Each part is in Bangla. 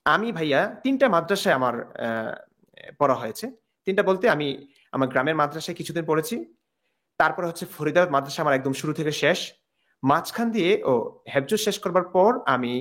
আমি ভাইয়া ৩টা মাদ্রাসায় আমার আহ, পড়া হয়েছে। ৩টা বলতে আমি আমার গ্রামের মাদ্রাসায় কিছুদিন পড়েছি, তারপরে হচ্ছে ফরিদাবাদ মাদ্রাসা আমার একদম শুরু থেকে শেষ। মাঝখান দিয়ে হেফজু শেষ করবার পর আমি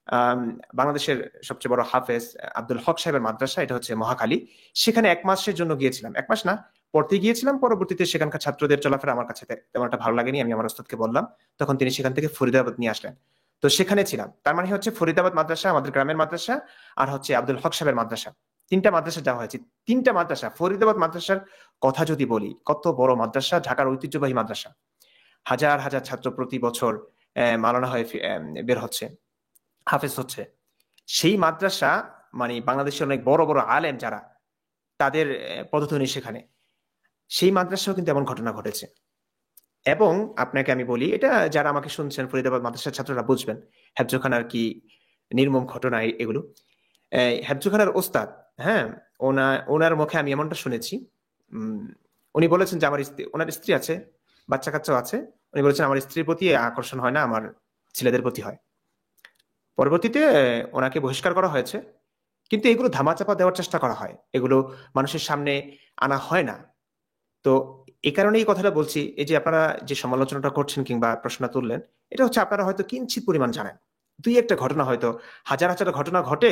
আম, বাংলাদেশের সবচেয়ে বড় হাফেজ আব্দুল হক সাহেবের মাদ্রাসা, এটা হচ্ছে মহাখালী, সেখানে 1 মাসের জন্য গিয়েছিলাম। 1 মাস না, পড়তে গিয়েছিলাম। পরবর্তীতে সেখানকার ছাত্রদের চলাফেরা আমার কাছে তেমন একটা ভালো লাগেনি, আমি আমার ওস্তাদকে বললাম। তখন তিনি সেখান থেকে ফরিদাবাদ নিয়ে আসলেন। তো সেখানে ছিলাম। তার মানে হচ্ছে ফরিদাবাদ মাদ্রাসা আমাদের গ্রামের মাদ্রাসা, আর হচ্ছে আব্দুল হক সাহেবের মাদ্রাসা, 3টা মাদ্রাসা যাওয়া হয়েছে। 3টা মাদ্রাসা, ফরিদাবাদ মাদ্রাসার কথা যদি বলি, কত বড় মাদ্রাসা, ঢাকার ঐতিহ্যবাহী মাদ্রাসা। হাজার হাজার ছাত্র প্রতি বছর মাওলানা হয়ে বের হচ্ছে, হাফেজ হচ্ছে। সেই মাদ্রাসা, মানে বাংলাদেশের অনেক বড় বড় আলেম যারা, তাদের পদধ্বনি সেখানে। সেই মাদ্রাসাও কিন্তু এমন ঘটনা ঘটেছে। এবং আপনাকে আমি বলি, এটা যারা আমাকে শুনছেন ফরিদাবাদ মাদ্রাসার ছাত্ররা বুঝবেন হেফজোখানার কি নির্মম ঘটনা এগুলো। হেফজোখানার ওস্তাদ, হ্যাঁ, ওনার মুখে আমি এমনটা শুনেছি। উম, উনি বলেছেন যে আমার স্ত্রী, ওনার স্ত্রী আছে, বাচ্চা কাচ্চাও আছে। উনি বলেছেন আমার স্ত্রীর প্রতি আকর্ষণ হয় না, আমার ছেলেদের প্রতি হয়। পরবর্তীতে ওনাকে বহিষ্কার করা হয়েছে। কিন্তু এগুলো ধামাচাপা দেওয়ার চেষ্টা করা হয়, এগুলো মানুষের সামনে আনা হয় না। তো এই কারণেই কথাটা বলছি, এই যে আপনারা যে সমালোচনাটা করছেন কিংবা প্রশ্ন তুললেন, এটা হচ্ছে আপনারা হয়তো কিঞ্চিত পরিমাণ জানেন। দুই একটা ঘটনা হয়তো, হাজার হাজার ঘটনা ঘটে,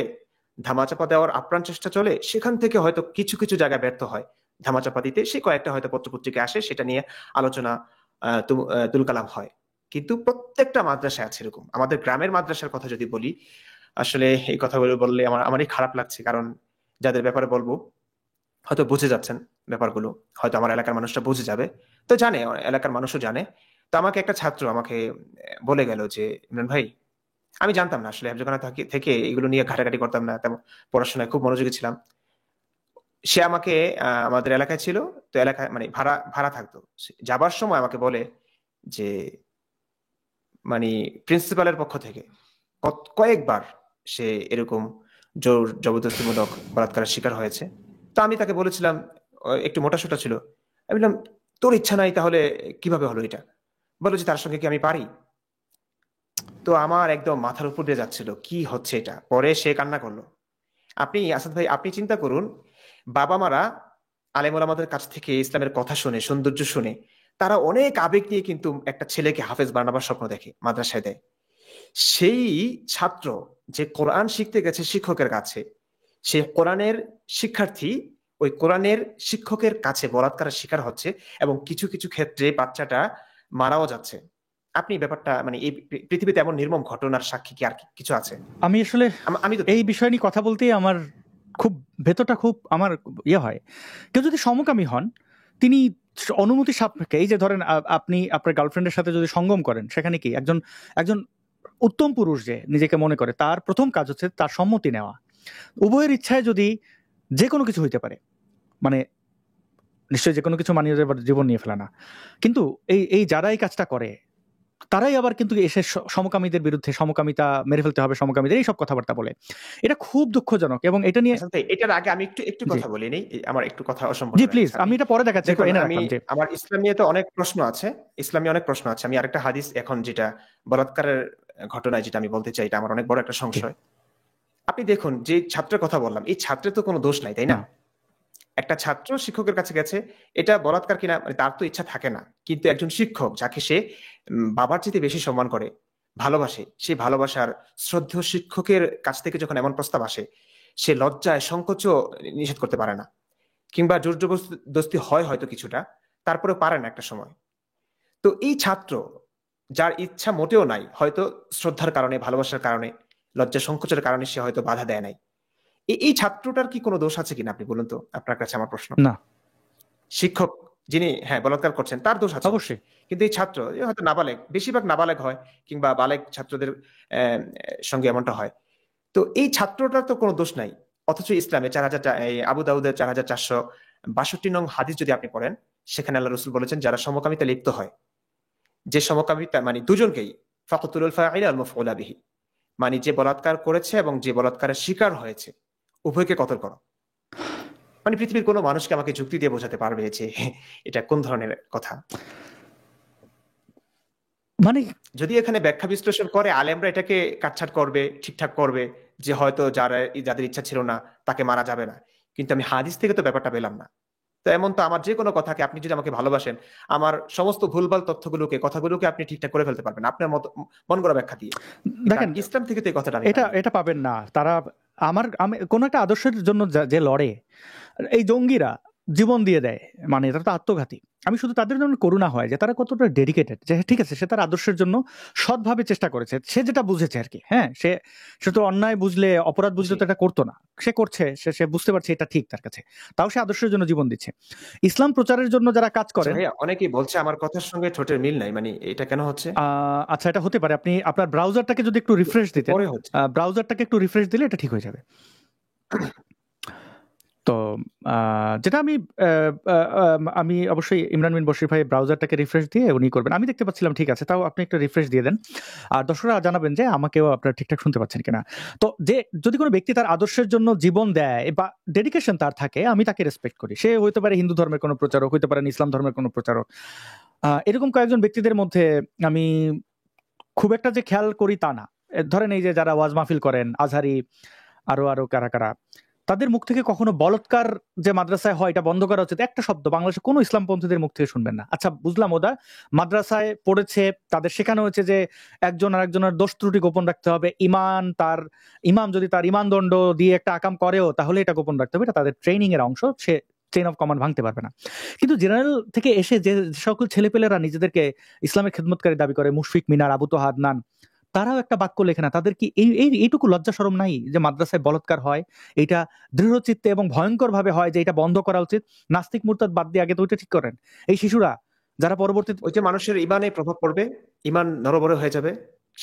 ধামাচাপা দেওয়ার আপ্রাণ চেষ্টা চলে, সেখান থেকে হয়তো কিছু কিছু জায়গায় ব্যর্থ হয় ধামাচাপা দিতে। সে কয়েকটা হয়তো পত্রপত্রিকা আসে, সেটা নিয়ে আলোচনা তুলকালাম হয়। কিন্তু প্রত্যেকটা মাদ্রাসায় আছে এরকম। আমাদের গ্রামের মাদ্রাসার কথা যদি বলি, আসলে এই কথাগুলো বললে আমারই খারাপ লাগছে, কারণ যাদের ব্যাপারে বলবো হয়তো বুঝে যাচ্ছেন ব্যাপারগুলো, হয়তো আমার এলাকার মানুষটা বুঝে যাবে। তো জানে, এলাকার মানুষও জানে। তো আমাকে একটা ছাত্র আমাকে বলে গেল যে, ইমরান ভাই, আমি জানতাম না আসলে, যখন থেকে এগুলো নিয়ে ঘাটাঘাটি করতাম না তেমন, পড়াশোনায় খুব মনোযোগী ছিলাম। সে আমাকে আমাদের এলাকায় ছিল, তো এলাকায় মানে ভাড়া ভাড়া থাকতো। যাবার সময় আমাকে বলে যে, মানে প্রিন্সিপালের পক্ষ থেকে কয়েকবার সে এরকম জোর জবরদস্তিমূলক বলাৎকারের শিকার হয়েছে। তো আমি তাকে বলেছিলাম, একটু মোটাসোটা ছিল, আমি বললাম, তোর ইচ্ছা নাই তাহলে কিভাবে হলো এটা? বলো যে তার সঙ্গে কি আমি পারি? তো আমার একদম মাথার উপর দিয়ে যাচ্ছিল, কি হচ্ছে এটা। পরে সে কান্না করলো। আপনি আসাদ ভাই, আপনি চিন্তা করুন, বাবা মারা আলেম ওলামাদের কাছ থেকে ইসলামের কথা শুনে, সৌন্দর্য শুনে, তারা অনেক আবেগ নিয়ে কিন্তু একটা ছেলেকে হাফেজ বানাবার স্বপ্ন দেখে, মাদ্রাসায় দেয়। সেই ছাত্র যে কোরআন শিখতে গেছে শিক্ষকের কাছে, সেই কোরআনের শিক্ষার্থী ওই কোরআনের শিক্ষকের কাছে বলাৎকারের শিকার হচ্ছে, এবং কিছু কিছু ক্ষেত্রে বাচ্চাটা মারাও যাচ্ছে। আপনি ব্যাপারটা, মানে এই পৃথিবীতে এমন নির্মম ঘটনার সাক্ষী কি আর কিছু আছে? আমি আসলে আমি তো এই দেখি। বিষয় নিয়ে কথা বলতেই আমার খুব ভেতরটা খুব আমার ইয়ে হয়। কেউ যদি সমকামী হন, তিনি অনুমতি সাপেক্ষে, এই যে ধরেন আপনি আপনার গার্লফ্রেন্ডের সাথে যদি সঙ্গম করেন, সেখানে কি একজন একজন উত্তম পুরুষ যে নিজেকে মনে করে, তার প্রথম কাজ হচ্ছে তার সম্মতি নেওয়া। উভয়ের ইচ্ছায় যদি যে কোনো কিছু হইতে পারে, মানে নিশ্চয়ই যে কোনো কিছু মানিয়ে জীবন নিয়ে ফেলা না, কিন্তু এই এই যারা এই কাজটা করে, তারাই আবার কিন্তু এসে সমকামীদের বিরুদ্ধে সমকামিতা মেরে ফেলতে হবে, সমকামীদের এইসব কথাবার্তা বলে। এটা খুব দুঃখজনক, এবং এটা নিয়ে আসলে এটার আগে আমি একটু একটু জি কথা বলি নেই, আমার একটু কথা অসম্পূর্ণ জি রয়ে প্লিজ, গেছে। আমি আপনি এটা পরে দেখাচ্ছি, একটু দেখুন, এনে আমি রাখলাম যে আমার ইসলাম নিয়ে তো অনেক প্রশ্ন আছে, ইসলামী অনেক প্রশ্ন আছে। আমি আরেকটা হাদিস এখন যেটা বলাৎকারের ঘটনায় যেটা আমি বলতে চাই, এটা আমার অনেক বড় একটা জি সংশয়। আপনি দেখুন, যে ছাত্রের কথা বললাম, এই ছাত্রের তো কোনো দোষ নাই, তাই না, না? একটা ছাত্র শিক্ষকের কাছে গেছে, এটা বলাৎকার কিনা মানে তার তো ইচ্ছা থাকে না, কিন্তু একজন শিক্ষক যাকে সে বাবার চেয়ে বেশি সম্মান করে, ভালোবাসে, সেই ভালোবাসার শ্রদ্ধেয় শিক্ষকের কাছ থেকে যখন এমন প্রস্তাব আসে, সে লজ্জায় সংকোচও নিষেধ করতে পারে না, কিংবা জোর জবরদস্তি হয় হয়তো কিছুটা, তারপরে পারে না একটা সময়। তো এই ছাত্র, যার ইচ্ছা মোটেও নাই, হয়তো শ্রদ্ধার কারণে, ভালোবাসার কারণে, লজ্জা সংকোচের কারণে সে হয়তো বাধা দেয় নাই, এই ছাত্রটার কি কোনো দোষ আছে কিনা আপনি বলুন তো, আপনার কাছে আমার প্রশ্ন। না, শিক্ষক যিনি হ্যাঁ বলাৎকার করছেন, তার দোষ আছে অবশ্যই। অবশ্যই। কিন্তু এই ছাত্র, এ হয়তো নাবালেগ, বেশিরভাগ নাবালেগ হয়, কিংবা বালেগ ছাত্রদের সঙ্গে এমনটা হয়। তো এই ছাত্রটার তো কোনো দোষ নাই। অথচ ইসলামে 4000, আবু দাউদের 4462 নং হাদিস যদি আপনি পড়েন, সেখানে আল্লাহ রসুল বলেছেন, যারা সমকামিতা লিপ্ত হয়, যে সমকামিতা মানে দুজনকেই, ফাকতুলুল ফাইল আল মাফউলা বিহি, মানে যে বলাৎকার করেছে এবং যে বলাৎকারের শিকার হয়েছে, উভয়কে কতল করো। মানে পৃথিবীর কোনো মানুষকে আমাকে যুক্তি দিয়ে বোঝাতে পারবে যে এটা কোন ধরনের কথা? মানে যদি এখানে ব্যাখ্যা বিশ্লেষণ করে আলেমরা এটাকে কাটছাট করবে, ঠিকঠাক করবে, যে হয়তো যাদের ইচ্ছা ছিল না তাকে মারা যাবে না, কিন্তু আমি হাদিস থেকে তো ব্যাপারটা পেলাম না। তো এমন তো আমার যে কোনো কথাকে, আপনি যদি আমাকে ভালোবাসেন, আমার সমস্ত ভুলভাল কথাগুলোকে আপনি ঠিকঠাক করে ফেলতে পারবেন আপনার মত মন গড়া ব্যাখ্যা দিয়ে। কিন্তু দেখেন, ইসলাম থেকে তো এই কথাটা আমি এটা পাইনি। এটা পাবেন না তারা। আমি কোন একটা আদর্শের জন্য যে লড়ে, এই জঙ্গিরা জীবন দিয়ে দেয়, মানে তারা তো আত্মঘাতী। আমি শুধু তাদের জন্য করুণা হয় যে তারা কতটা ডেডিকেটেড, যে ঠিক আছে সে তার আদর্শের জন্য সৎভাবে চেষ্টা করেছে, সে যেটা বুঝেছে আর কি। হ্যাঁ, সে তো অন্যায় বুঝলে, অপরাধ বুঝলে জি তো এটা করতো না। সে করছে, সে বুঝতে পারছে এটা ঠিক তার কাছে, তাও সে আদর্শের জন্য জীবন দিচ্ছে। ইসলাম প্রচারের জন্য যারা কাজ আচ্ছা করেন, ভাইয়া, অনেকেই বলছে আমার কথার সঙ্গে ঠোঁটের মিল নাই, মানে এটা কেন হচ্ছে? আচ্ছা এটা হতে পারে আপনি আপনার ব্রাউজারটাকে যদি একটু রিফ্রেশ একটু দিতেন, পরে হচ্ছে। ব্রাউজারটাকে একটু রিফ্রেশ দিলে এটা ঠিক হয়ে যাবে। তো যেটা আমি অবশ্যই ইমরান বিন বশির ভাই ব্রাউজারটাকে রিফ্রেশ দিয়ে উনি করবেন, আমি দেখতে পাচ্ছিলাম ঠিক আছে, তাও আপনি একটা রিফ্রেশ দিয়ে দেন। আর দর্শকরা জানাবেন যে আমাকেও আপনারা ঠিকঠাক শুনতে পাচ্ছেন কিনা। তো যে যদি কোনো ব্যক্তি তার আদর্শের জন্য জীবন দেয় বা ডেডিকেশন তার থাকে, আমি তাকে রেসপেক্ট করি। সে হইতে পারে হিন্দু ধর্মের কোনো প্রচারক, হইতে পারেন ইসলাম ধর্মের কোনো প্রচারক। এরকম কয়েকজন ব্যক্তিদের মধ্যে আমি খুব একটা যে খেয়াল করি তা না। ধরেন এই যে যারা ওয়াজ মাহফিল করেন, আজহারি, আরো আরো কারা কারা, তাদের মুখ থেকে কখনো বলৎকার যে মাদ্রাসায় হয় এটা বন্ধ করা উচিত একটা শব্দ বাংলাদেশে কোনো ইসলামপন্থীদের মুখ থেকে শুনবেন না। আচ্ছা বুঝলাম, ওরা মাদ্রাসায় পড়েছে, তাদের শেখানো হয়েছে যে একজন আর একজনের দোষ ত্রুটি গোপন রাখতে হবে, ইমাম যদি তার ইমান দণ্ড দিয়ে একটা আকাম করেও তাহলে এটা গোপন রাখতে হবে, এটা তাদের ট্রেনিং এর অংশ, সে চেইন অফ কমান্ড ভাঙতে পারবে না। কিন্তু জেনারেল থেকে এসে যে সকল ছেলেপেলেরা নিজেদেরকে ইসলামের খেদমতকারী দাবি করে, মুশফিক মিনার, আবু তোহা আদনান, তারাও একটা বাক্য লেখে না। তাদের কি এইটুকু লজ্জা শরম নাই যে মাদ্রাসায় বলাৎকার হয়, এটা দৃঢ়চিত্তে এবং ভয়ঙ্কর ভাবে হয়, যে এটা বন্ধ করা উচিত? নাস্তিক মুরতাদ বাদ দিয়ে আগে তো ওইটা ঠিক করেন। এই শিশুরা যারা পরবর্তীতে, ওই যে মানুষের ইমানে প্রভাব পড়বে, ইমান নড়বড়ে হয়ে যাবে,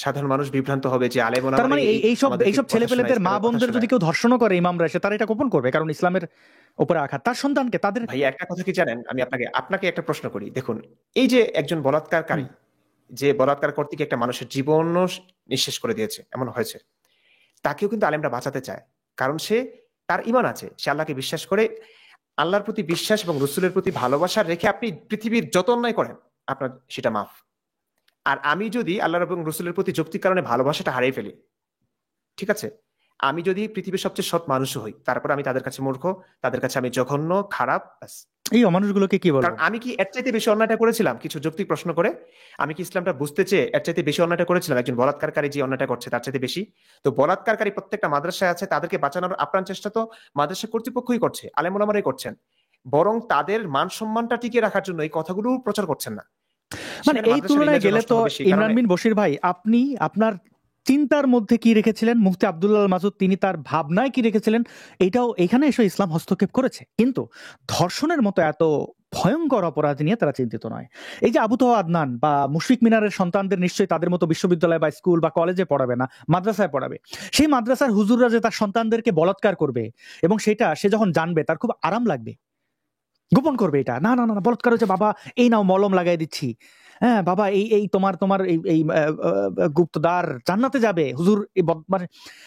সাধারণ মানুষ বিভ্রান্ত হবে যে আলেম তার ওলামারা মানে এইসব আমাদেরকে এইসব কথা শোনায়, ছেলেপেলেদের মা ইসলামের কথা বোনদের যদি শোনায়। কেউ ধর্ষণও করে ইমামরা এসে, তারা এটা গোপন করবে, কারণ ইসলামের উপরে আঘাত তার সন্তানকে তাদের। ভাইয়া একটা কথা কি জানেন, আমি আপনাকে আপনাকে একটা প্রশ্ন করি। দেখুন, এই যে একজন হুম, বলাৎকারকারী, যে বলাৎকার করতে গিয়ে একটা মানুষের জীবনও নিঃশেষ করে দিয়েছে, এমন হয়েছে, তাকেও কিন্তু আলেমরা বাঁচাতে চায়। কারণ তার ঈমান আছে, সে আল্লাহকে বিশ্বাস করে। আল্লাহর প্রতি বিশ্বাস এবং রসুলের প্রতি ভালোবাসা রেখে আপনি পৃথিবীর যত অন্যায় করেন, আপনার সেটা মাফ। আর আমি যদি আল্লাহর এবং রসুলের প্রতি যৌক্তিক কারণে ভালোবাসাটা হারিয়ে ফেলি, ঠিক আছে, আমি যদি পৃথিবীর সবচেয়ে সৎ মানুষও হই, তারপর আমি তাদের কাছে মূর্খ, তাদের কাছে আমি জঘন্য, খারাপ, ব্যাস। এই অমানুষগুলোকে কি বলবো? কারণ আমি কি এর চাইতে বেশি অন্যায়টা করেছিলাম কিছু যৌক্তিক প্রশ্ন করে? আমি কি ইসলামটা বুঝতে চেয়ে এর চাইতে বেশি অন্যায়টা করেছিলাম একজন বলাৎকারী যে অন্যায়টা করছে তার চাইতে বেশি? তো বলাৎকারী প্রত্যেকটা মাদ্রাসায় আছে, তাদেরকে বাঁচানোর আপ্রাণ চেষ্টা তো মাদ্রাসা কর্তৃপক্ষই করছে, আলেম ওলামারাই করছেন। বরং তাদের মান সম্মানটা টিকিয়ে রাখার জন্য এই কথাগুলো প্রচার করছেন না। মানে সেখানে এই মাদ্রাসার তুলনায় ইমেজও গেলে নষ্ট তো হবে, সেই ইমরান কারণে। বিন বশির ভাই, আপনি আপনার চিন্তার মধ্যে কি রেখেছিলেন, মুফতি আব্দুল্লাহ আল মাসুদ তিনি তার ভাবনায় কি রেখেছিলেন, এটাও এখানে এসে ইসলাম হস্তক্ষেপ করেছে। কিন্তু ধর্ষণের মতো এত ভয়ঙ্কর অপরাধ নিয়ে তারা চিন্তিত নয়। এই যে আবু তোহা আদনান বা মুশফিক মিনারের সন্তানদের নিশ্চয়ই তাদের মতো বিশ্ববিদ্যালয় বা স্কুল বা কলেজে পড়াবে না, মাদ্রাসায় পড়াবে। সেই মাদ্রাসার হুজুররা যে তার সন্তানদেরকে বলাৎকার করবে এবং সেটা সে যখন জানবে তার খুব আরাম লাগবে, গোপন করবে এটা, না না না না, বলাৎকার হচ্ছে বাবা, এই নাও মলম লাগাই দিচ্ছি, হ্যাঁ বাবা, এই এই তোমার তোমার এই এই গুপ্তদার জান্নাতে যাবে হুজুর।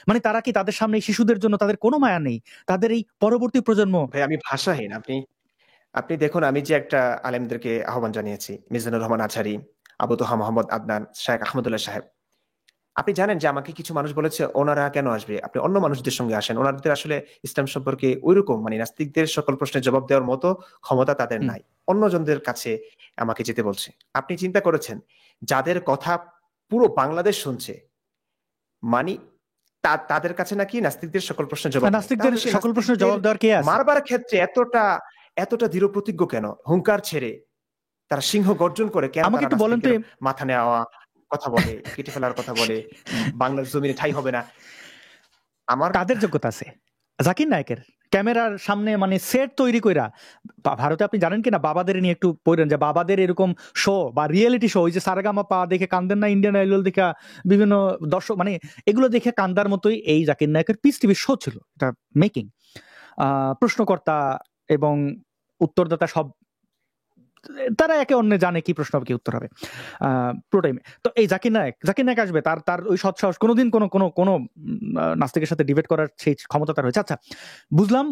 মানে তারা কি তাদের সামনে এই শিশুদের জন্য তাদের কোনো মায়া নেই? তাদের এই পরবর্তী প্রজন্ম। ভাই আমি ভাষাহীন। আপনি আপনি দেখুন, আমি যে একটা আলেমদেরকে আহ্বান জানিয়েছি, মিজানুর রহমান আজহারি, আবু তোহা মোহাম্মদ আদনান, শায়েখ আহমদুল্লাহ সাহেব। আপনি জানেন যে আমাকে কিছু মানুষ বলেছে ওনারা কেন আসবে, আপনি অন্য মানুষদের সঙ্গে আসেন। ওনাদের আসলে ইসলাম সম্পর্কে ওইরকম, মানে নাস্তিকদের সকল প্রশ্নের জবাব দেওয়ার মতো ক্ষমতা তাদের হুম। নাই, অন্যজনদের কাছে আমাকে যেতে বলছে। আপনি চিন্তা করেছেন, যাদের কথা পুরো বাংলাদেশ শুনছে, মানে তাদের কাছে নাকি নাস্তিকদের সকল প্রশ্নের জবাব নেই? নাস্তিকদের তাহলে সেই সকল প্রশ্নের নাস্তিকদের জবাব দেওয়ার কে আছে? মারবার ক্ষেত্রে এতটা এতটা দৃঢ় প্রতিজ্ঞ কেন? হুঙ্কার ছেড়ে তারা সিংহ গর্জন করে কেন আমাকে তারা একটু বলেন তো, নাস্তিকের মাথা নেওয়া কথা বলে, কেটে ফেলার কথা বলে, বাংলার জমিনে ঠাঁই হবে না? আমার কাদের যোগ্যতা আছে? জাকির নায়কের ক্যামেরার সামনে মানে সেট তৈরি কইরা, ভারতে আপনি জানেন কিনা, বাবাদের নিয়ে একটু পড়েন যে বাবাদের এরকম শো বা রিয়েলিটি শো, ওই যে সারেগামা পা দেখে কান্দেন না, ইন্ডিয়ান আইডল দেখা বিভিন্ন দর্শক, মানে এগুলো দেখে কান্দার মতোই এই জাকির নায়কের পিস টিভি শো ছিল, এটা মেকিং। প্রশ্নকর্তা এবং উত্তরদাতা সব তারা একে অন্য জানে কি প্রশ্ন হবে কি উত্তর হবে পুরো টাইমে। তো এই জাকির নায়ক আসবে, তার তার ওই সৎসাহস কোনোদিন কোনো কোনো কোনো নাস্তিকের সাথে ডিবেট করার সেই ক্ষমতা তার হয়েছে। আচ্ছা বুঝলাম,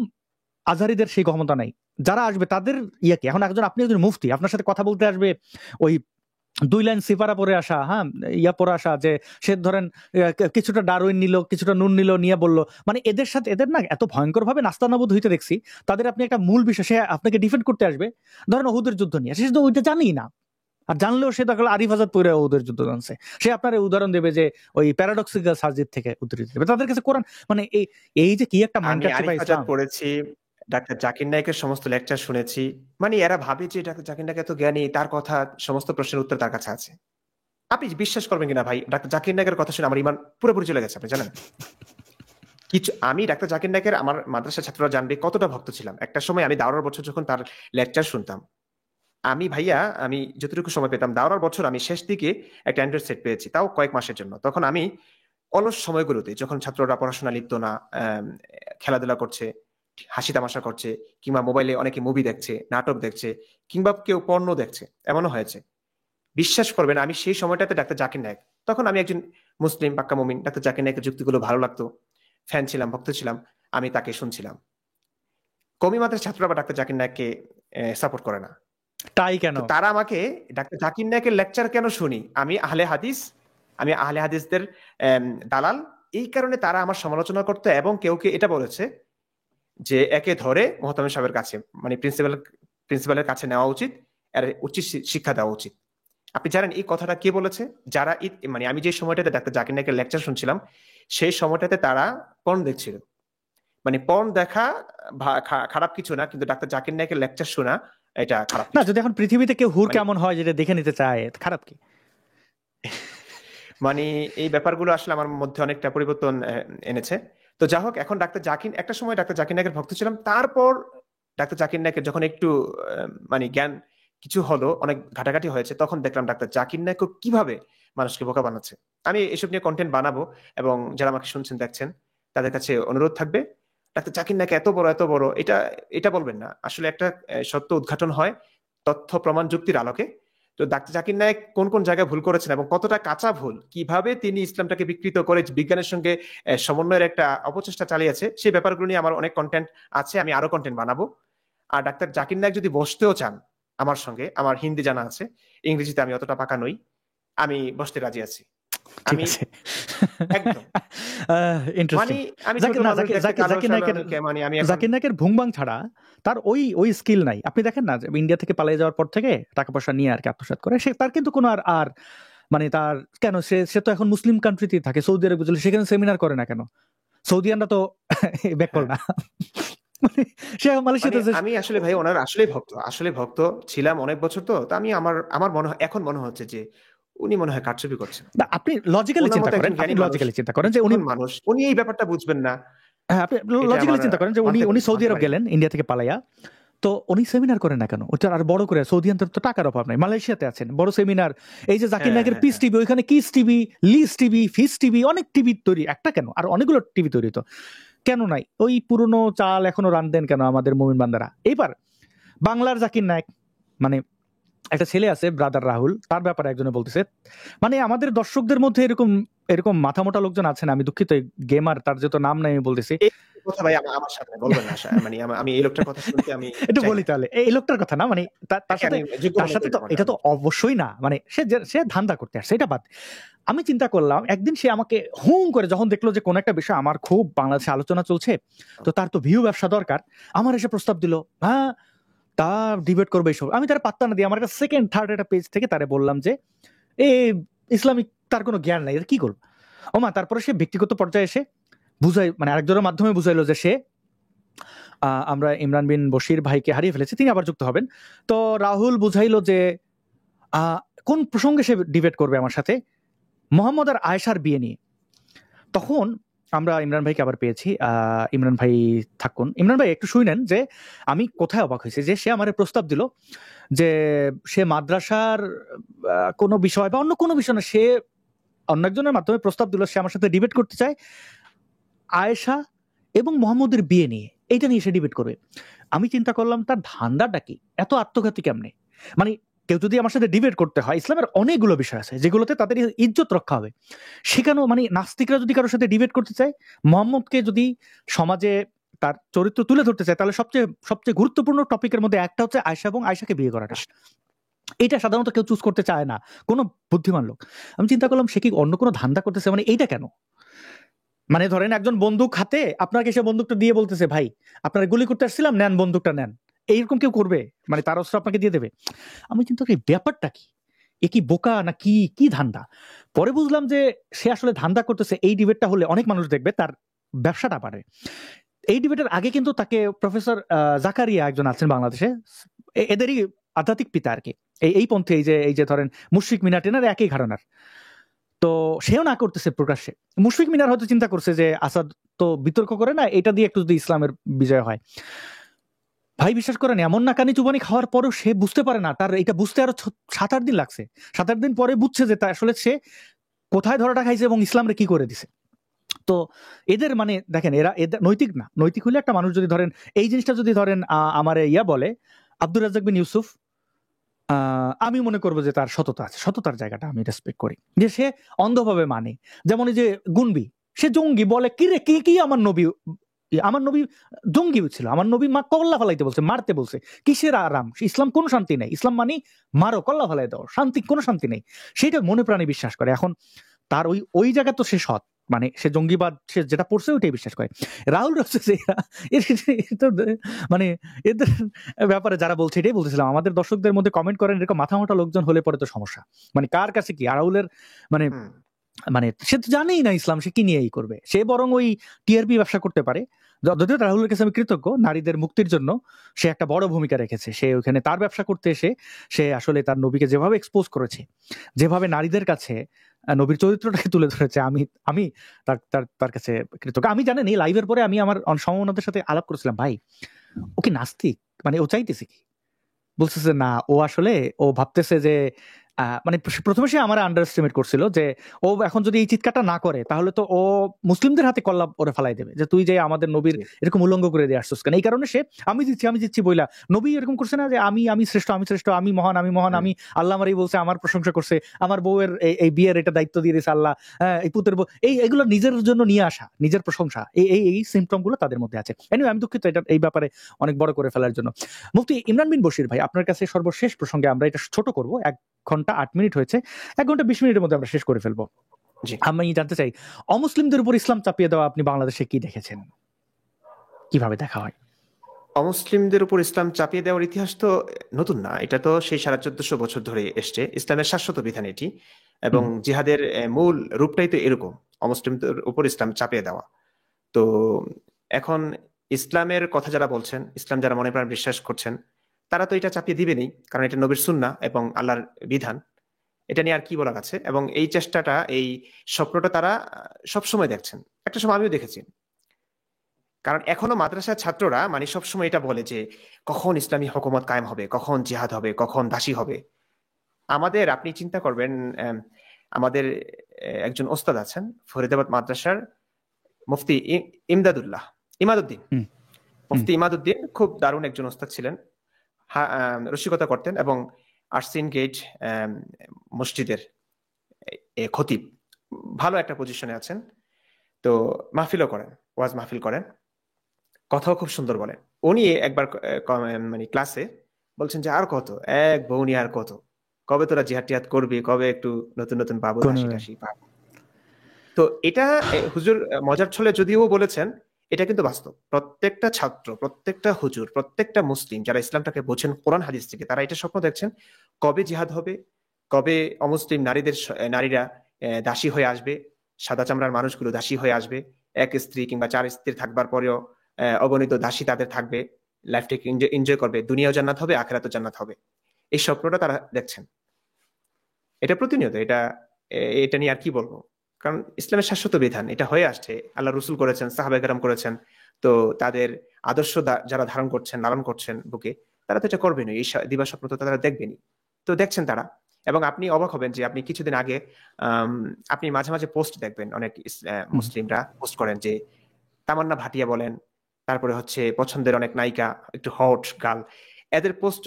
আজহারিদের সেই ক্ষমতা নাই, যারা আসবে তাদের ইয়ে কি? এখন একজন, আপনি একজন মুফতি, আপনার সাথে কথা বলতে আসবে ওই 2 লাইন সিপারা পরে আসা, হ্যাঁ, ইয়া পরে আসা, যে সে ধরেন কিছুটা ডারউইন নিল, কিছুটা নুন নিল, নিয়ে বললো, মানে এদের সাথে এদের না এত ভয়ঙ্কর ভাবে নাস্তানাবুদ হইতে দেখছি। তাদের আপনি একটা মূল বিষয়, সে আপনাকে ডিফেন্ড করতে আসবে, ধরেন ওহুদের যুদ্ধ নিয়ে, সে তো ওইটা জানেই না, আর জানলেও সে দেখলো আরিফ আজাদ পরে ওদের যুদ্ধ জানছে। সে আপনার উদাহরণ দেবে যে ওই প্যারাডক্সিক্যাল সার্জিত থেকে উদ্ধৃতি দেবে। তাদের কাছে কোরআন, মানে এই এই যে কি একটা মাইন্ড আমি কাটছে আরিফ ভাই আজাদ ইসলাম। পড়েছি, ডাক্তার জাকির নায়েকের সমস্ত লেকচার শুনেছি। মানে এরা ভাবে যে ডাক্তার জাকির নায়েক এত জ্ঞানী, তার কথা সমস্ত প্রশ্নের উত্তর তার কাছে আছে। আপনি বিশ্বাস করবেন কিনা ভাই, ডাক্তার জাকির নায়েকের কথা শুনে আমার ইমান পুরোপুরি চলে গেছে, আপনি জানেন? কিছু আমি ডাক্তার জাকির নায়েকের, আমার মাদ্রাসার ছাত্ররা জানবে কতটা ভক্ত ছিলাম। একটা সময় আমি দাওরার বছর যখন তার লেকচার শুনতাম, আমি ভাইয়া, আমি যতটুকু সময় পেতাম দাওরার বছর, আমি শেষ দিকে একটা অ্যান্ড্রয়েড সেট পেয়েছি, তাও কয়েক মাসের জন্য। তখন আমি অলস সময়গুলোতে, যখন ছাত্ররা পড়াশোনা লিপ্ত না, খেলাধুলা করছে, হাসি তামাশা করছে, কিংবা মোবাইলে অনেকে মুভি দেখছে, নাটক দেখছে, কিংবা কেউ পর্ণ দেখছে, এমনও হয়েছে। বিশ্বাস করবেন, আমি সেই সময়টাতে ডাক্তার জাকির নায়েক, তখন আমি একজন মুসলিম পাক্কা মুমিন, ডাক্তার জাকির নায়েকের যুক্তিগুলো ভালো লাগতো, ফ্যান ছিলাম, ভক্ত ছিলাম, আমি তাকে শুনছিলাম। কওমি মাদ্রাসার ছাত্ররা আবার ডাক্তার জাকির নায়েককে সাপোর্ট করে না। তাই কেন? তো তারা আমাকে, ডাক্তার জাকির নায়েকের লেকচার কেন শুনি, আমি আহলে হাদিস, আমি আহলে হাদিসদের দালাল, এই কারণে তারা আমার সমালোচনা করতে, এবং কেউ কে এটা বলেছে যে একে ধরে মোহতামিম সাহেবের কাছে, মানে প্রিন্সিপালের কাছে নেওয়া উচিত, এর উচিত শিক্ষা দেওয়া উচিত। আপনি জানেন এই কথাটা কে বলেছে? যারা মানে আমি যে সময়টাতে ডাক্তার জাকির নায়েকের লেকচার শুনছিলাম, সেই সময়টাতে তারা পর্ন দেখছিল। মানে পর্ন দেখা খারাপ কিছু না, কিন্তু ডাক্তার জাকির নায়েকের লেকচার শোনা এটা খারাপ না, কিছু। যদি এখন পৃথিবীতে কেউ হুর মানে কেমন হয় যেটা দেখে নিতে চায়, খারাপ কি? মানে এই ব্যাপারগুলো আসলে আমার মধ্যে অনেকটা পরিবর্তন এনেছে। তো যা হোক, এখন ডাক্তার জাকির, একটা সময় ডাক্তার জাকির নায়েকের ভক্ত ছিলাম, তারপর ডাক্তার জাকির নায়েকের যখন একটু মানে জ্ঞান কিছু হলো, অনেক ঘাটাঘাটি হয়েছে, তখন দেখলাম ডাক্তার জাকির নায়েক কিভাবে মানুষকে বোকা বানাচ্ছে। আমি এসব নিয়ে কন্টেন্ট বানাবো, এবং যারা আমাকে শুনছেন দেখছেন তাদের কাছে অনুরোধ থাকবে, ডাক্তার জাকির নায়েক এত বড় এত বড়, এটা এটা বলবেন না। আসলে একটা সত্য উদ্ঘাটন হয় তথ্য প্রমাণ যুক্তির আলোকে। তো ডাক্তার জাকির নায়েক কোন কোন জায়গায় ভুল করেছেন, এবং কতটা কাঁচা ভুল, কিভাবে তিনি ইসলামটাকে বিকৃত করে বিজ্ঞানের সঙ্গে সমন্বয়ের একটা অপচেষ্টা চালিয়েছে, সেই ব্যাপারগুলো নিয়ে আমার অনেক কন্টেন্ট আছে, আমি আরো কন্টেন্ট বানাবো। আর ডাক্তার জাকির নায়েক যদি বসতেও চান আমার সঙ্গে, আমার হিন্দি জানা আছে, ইংরেজিতে আমি অতটা পাকা নই, আমি বসতে রাজি আছি। ঠিক আমি আছে। একদম, মানে ইন্টারেস্টিং। আমি ছোট জাকির না মানুষ জাকির দেখতে জাকির কালো জাকির সালো, নায়কের, মানে আমি এখন জাকির নায়কের ভুংবাং ছাড়া তার ওই ওই স্কিল নাই। আপনি দেখেন না, যে ইন্ডিয়া থেকে পালিয়ে যাওয়ার পর থেকে টাকা পয়সা নিয়ে আর কি আত্মসাৎ করে, সে তার কিন্তু কোনো আর আর মানে তার কেন, সে সে তো এখন মুসলিম কান্ট্রিতেই থাকে, সৌদি আরবে, বুঝলে সেখানে সেমিনার করে না কেন? সৌদিয়ানরা তো বেকল হ্যাঁ, না। মানে সে এখন মানে মালয়েশিয়াতে যে, আমি আসলে ভাই ওনার আসলেই ভক্ত, আসলে ভক্ত ছিলাম অনেক বছর। তো তো আমি, আমার আমার মনে হয়, এখন মনে হচ্ছে যে উনি মনে হয় কারচুপি করছেন। না, আপনি লজিক্যালি ওনার চিন্তা মতো করেন, একজন আপনি জ্ঞানী মানুষ, লজিক্যালি চিন্তা করেন যে উনি, বিচক্ষণ মানুষ, উনি এই ব্যাপারটা বুঝবেন না, হ্যাঁ, আপনি এটা লজিক্যালি আমার চিন্তা করেন যে উনি মানতে উনি সৌদি মানতে আরব পারি না। গেলেন ইন্ডিয়া থেকে পালাইয়া, তো উনি সেমিনার করেন না কেন? ওটা আর বড় করে, সৌদিয়ানদের তো টাকার অভাব নাই, মালয়েশিয়াতে আছেন, বড় সেমিনার। এই যে জাকির হ্যাঁ, নায়কের হ্যাঁ, পিস হ্যাঁ। টিভি, ওইখানে কিস টিভি, লিস টিভি, ফিস টিভি, অনেক টিভি তৈরি, একটা কেন আর অনেকগুলো টিভি তৈরি, তো কেন নাই? ওই পুরনো চাল এখনো রান্ধেন কেন আমাদের মুমিন বান্দারা? এইবার বাংলার জাকির নায়ক, মানে একটা ছেলে আছে ব্রাদার রাহুল, তার ব্যাপারে একজনে বলতেছে, মানে আমাদের দর্শকদের মধ্যে এরকম এরকম মাথা মোটা লোকজন আছে না, আমি দুঃখিত, গেমার, তার যেহেতু নাম নাই আমি বলতেছি। এই কথা ভাই আমার সাথে বলবেন না, মানে আমি এই লোকটার কথা শুনতে আমি একটু চাই বলি না। তাহলে এই লোকটার কথা, না মানে তার তাকে সাথে, আমি যোগ্য তার মনে সাথে করি তো না এটা তো মোটামুটি। অবশ্যই না, মানে সে সে ধান্দা করতে আসছে, এটা বাদ। আমি চিন্তা করলাম একদিন সে আমাকে হুম করে যখন দেখলো যে কোন একটা বিষয় আমার খুব বাংলাদেশে আলোচনা চলছে, তো তার তো ভিউ ব্যবসা দরকার, আমার এসে প্রস্তাব দিল, হ্যাঁ তা ডিবেট করবে এইসব। আমি তার পাত্তা না দিয়ে আমার একটা সেকেন্ড থার্ড একটা পেজ থেকে তারে বললাম যে এ ইসলামিক, তার কোনো জ্ঞান নাই, এটা কি করবো? ওমা, তারপরে সে ব্যক্তিগত পর্যায়ে এসে বুঝাই, মানে আরেকজনের মাধ্যমে বুঝাইলো যে সে আমরা ইমরান বিন বশির ভাইকে হারিয়ে ফেলেছি, তিনি আবার যুক্ত হবেন। তো রাহুল বুঝাইলো যে আহ, কোন প্রসঙ্গে সে ডিবেট করবে আমার সাথে, মোহাম্মদ আর আয়েশার বিয়ে নিয়ে। তখন আমরা ইমরান ভাইকে আবার পেয়েছি। ইমরান ভাই থাকুন, ইমরান ভাই একটু শুনেন যে আমি কোথায় অবাক হয়েছি, যে সে আমার প্রস্তাব দিল যে সে মাদ্রাসার কোনো বিষয় বা অন্য কোনো বিষয় না, সে অন্য একজনের মাধ্যমে প্রস্তাব দিল, সে আমার সাথে ডিবেট করতে চায় আয়েশা এবং মোহাম্মদের বিয়ে নিয়ে, এইটা নিয়ে সে ডিবেট করবে। আমি চিন্তা করলাম তার ধান্দাটা কি, এত আত্মঘাতী কেমনে? মানে কেউ যদি আমার সাথে ডিবেট করতে হয়, ইসলামের অনেকগুলো বিষয় আছে যেগুলোতে তাদের ইজ্জত রক্ষা হবে, সেখানেও মানে নাস্তিকরা যদি কারোর সাথে ডিবেট করতে চায়, মোহাম্মদকে যদি সমাজে তার চরিত্র তুলে ধরতে চায়, তাহলে সবচেয়ে সবচেয়ে গুরুত্বপূর্ণ টপিকের মধ্যে একটা হচ্ছে আয়েশা এবং আয়েশাকে বিয়ে করাটা। এইটা সাধারণত কেউ চুজ করতে চায় না, কোনো বুদ্ধিমান লোক। আমি চিন্তা করলাম সে কি অন্য কোনো ধান্দা করতেছে, মানে এইটা কেন? মানে ধরেন একজন বন্দুক হাতে আপনাকে সে বন্দুকটা দিয়ে বলতেছে, ভাই আপনারা গুলি করতে আসছিলাম, নেন বন্দুকটা নেন, এইরকম কেউ করবে? মানে তার অস্ত্র আপনাকে দিয়ে দেবে? আমি চিন্তা করি ব্যাপারটা কি, এ কি বোকা না কি, কি ধান্দা? পরে বুঝলাম যে সে আসলে ধান্দা করতেছে। এই ডিবেটটা হলে অনেক মানুষ দেখবে, তার ব্যবসাটা বাড়ে। এই ডিবেটের আগে কিন্তু তাকে প্রফেসর জাকারিয়া একজন আছেন বাংলাদেশে, এদেরই আধ্যাত্মিক পিতা আর কি, এই পন্থী, এই যে ধরেন মুশফিক মিনাটিনার একই ঘরানার। তো সেও না করতেছে প্রকাশ্যে। মুশফিক মিনার হয়তো চিন্তা করছে যে আসাদ তো বিতর্ক করে না, এটা দিয়ে একটু যদি ইসলামের বিজয় হয়। ভাই বিশ্বাস করেন, এমন নাকানি চুবানি খাওয়ার পরও সে বুঝতে পারে না, তার এটা বুঝতে আরো 7-8 দিন লাগছে। 7-8 দিন পরে বুঝছে যে তা আসলে সে কোথায় ধরাটা খাইছে এবং ইসলামরে কি করে দিছে। তো এদের মানে দেখেন, এদের নৈতিক না, নৈতিক হলে একটা মানুষ যদি ধরেন এই জিনিসটা যদি ধরেন আমার বলে আব্দুর রাজ্জাক বিন ইউসুফ, আমি মনে করবো যে তার সততা আছে, সততার জায়গাটা আমি রেসপেক্ট করি, যে সে অন্ধভাবে মানে। যেমন এই যে গুনবি, সে জঙ্গি বলে কি রে, কি আমার নবী জঙ্গি ছিল, আমার নবী মা কল্লা ফেলাইতে বলছে, মারতে বলছে, কিসের আরাম? ইসলাম কোনো শান্তি নেই, ইসলাম মানে মারো, কল্লা ফেলাই দাও, শান্তি কোনো শান্তি নেই, সেটা মনে প্রাণে বিশ্বাস করে। এখন তার ওই জায়গা তো সে সৎ, মানে সে জঙ্গিবাদ সে যেটা পড়ছে ওইটাই বিশ্বাস করে। রাহুল হচ্ছে যে মানে এদের ব্যাপারে যারা বলছে, এটাই বলতেছিলাম, আমাদের দর্শকদের মধ্যে কমেন্ট করেন, এরকম মাথা মোটা লোকজন হলে পরে তো সমস্যা। মানে কার কাছে কি রাহুলের মানে মানে সে তো জানেই না ইসলাম, সে কি নিয়েই করবে? সে বরং ওই টিআরপি ব্যবসা করতে পারে। যদিও রাহুলের কাছে আমি কৃতজ্ঞ, নারীদের মুক্তির জন্য সে একটা বড় ভূমিকা রেখেছে। সে ওখানে তার ব্যবসা করতে এসে সে আসলে তার নবীকে যেভাবে এক্সপোজ করেছে, যেভাবে নারীদের কাছে নবীর চরিত্রটাকে তুলে ধরেছে, আমি আমি তার কাছে কৃতজ্ঞ। আমি জানেন এই লাইভের পরে আমি আমার সমমনাদের সাথে আলাপ করেছিলাম, ভাই ও কি নাস্তিক, মানে ও চাইতেছে কি? বলতেছে না, ও আসলে ও ভাবতেছে যে মানে প্রথমে সে আমার আন্ডার এস্টিমেট করছিল যে ও এখন যদি এই চিৎকারটা না করে তাহলে তো ও মুসলিমদের হাতে কল্লা ওরে ফালাই দেবে, যে তুই যে আমাদের নবীর এরকম উল্লঙ্ঘ করে দিয়ে আসছিস কেন। এই কারণে সে আমি দিচ্ছি বইলা, নবী এরকম করছে না যে আমি শ্রেষ্ঠ, আমি মহান, আমি আল্লাহ আমারই বলছে, আমার প্রশংসা করছে, আমার বউয়ের এই বিয়ের এটা দায়িত্ব দিয়ে দিয়েছে আল্লাহ, এই পুতের বউ, এগুলো নিজের জন্য নিয়ে আসা, নিজের প্রশংসা, এই সিমটম গুলো তাদের মধ্যে আছে। এনিওয়ে, আমি দুঃখিত এটা এই ব্যাপারে অনেক বড় করে ফেলার জন্য। মুফতি ইমরান বিন বশির ভাই, আপনার কাছে সর্বশেষ প্রসঙ্গে, আমরা এটা ছোট করব, 1 ঘন্টা 8 মিনিট হয়েছে, 1 ঘন্টা 20 মিনিটের মধ্যে আমরা শেষ করে ফেলবো। আমি জানতে চাই, অমুসলিমদের উপর ইসলাম চাপিয়ে দেওয়া আপনি বাংলাদেশে কি দেখেছেন, কিভাবে দেখা হয়? অমুসলিমদের উপর ইসলাম চাপিয়ে দেওয়ার ইতিহাস তো নতুন না, এটা তো সেই 1450 বছর ধরে এসছে, ইসলামের শাশ্বত বিধান এটি, এবং জিহাদের মূল রূপটাই তো এরকম, অমুসলিমদের উপর ইসলাম চাপিয়ে দেওয়া। তো এখন ইসলামের কথা যারা বলছেন, ইসলাম যারা মনে প্রাণ বিশ্বাস করছেন, তারা তো এটা চাপিয়ে দিবেনি, কারণ এটা নবীর সুন্নাহ এবং আল্লাহর বিধান, এটা নিয়ে আর কি বলার আছে। এবং এই চেষ্টাটা, এই স্বপ্নটা তারা সবসময় দেখছেন, একটা সময় আমিও দেখেছি। কারণ এখনো মাদ্রাসার ছাত্ররা মানে সবসময় এটা বলে যে কখন ইসলামী হুকুমত কায়েম হবে, কখন জিহাদ হবে, কখন দাসী হবে। আমাদের, আপনি চিন্তা করবেন, আমাদের একজন ওস্তাদ আছেন ফরিদাবাদ মাদ্রাসার, মুফতি ইমাদউদ্দিন, মুফতি ইমাদউদ্দিন খুব দারুণ একজন ওস্তাদ ছিলেন, রসিকতা করতেন এবং আরসিন গেট মসজিদের খতিব, ভালো একটা পজিশনে আছেন। তো মাহফিলও করেন, ওয়াজ মাহফিল করেন, কথাও খুব সুন্দর বলেন। উনি একবার মানে ক্লাসে বলছেন যে আর কত, এক বউ নিয়ে আর কত, কবে তোরা জিহাদ টিহাদ করবি, কবে একটু নতুন নতুন পাবো, দাসী টাসী পাবো। তো এটা হুজুর মজার ছলে যদিও বলেছেন, এটা কিন্তু বাস্তব। প্রত্যেকটা ছাত্র, প্রত্যেকটা হুজুর, প্রত্যেকটা মুসলিম যারা ইসলামটাকে বোঝেন কোরআন হাদিস থেকে, তারা এটা স্বপ্ন দেখছেন কবে জিহাদ হবে, কবে অমুসলিম নারীরা দাসী হয়ে আসবে, সাদা চামড়ার মানুষগুলো দাসী হয়ে আসবে, 1 স্ত্রী কিংবা 4 স্ত্রী থাকবার পরেও অগণিত দাসী তাদের থাকবে, লাইফটাকে এনজয় করবে, দুনিয়াও জান্নাত হবে, আখিরাতও জান্নাত হবে। এই স্বপ্নটা তারা দেখছেন, এটা প্রতিনিয়ত, এটা নিয়ে আর কি বলবো। কারণ ইসলামের শাশ্বত বিধান, এটা হয়ে আসছে, আল্লাহ রসুল করেছেন, সাহাবায়ে কেরাম করেছেন। তো তাদের আদর্শ যারা ধারণ করছেন, লালন করছেন বুকে, তারা তো এটা করবেনই, এই দিবা স্বপ্ন তো তারা দেখবেনই। তো দেখছেন তারা। এবং আপনি অবাক হবেন যে আপনি কিছুদিন আগে আপনি মাঝে মাঝে পোস্ট দেখবেন, অনেক মুসলিমরা পোস্ট করেন যে তামান্না ভাটিয়া বলেন, তারপরে হচ্ছে পছন্দের অনেক নায়িকা, একটু হট গার্ল, এদের পোস্ট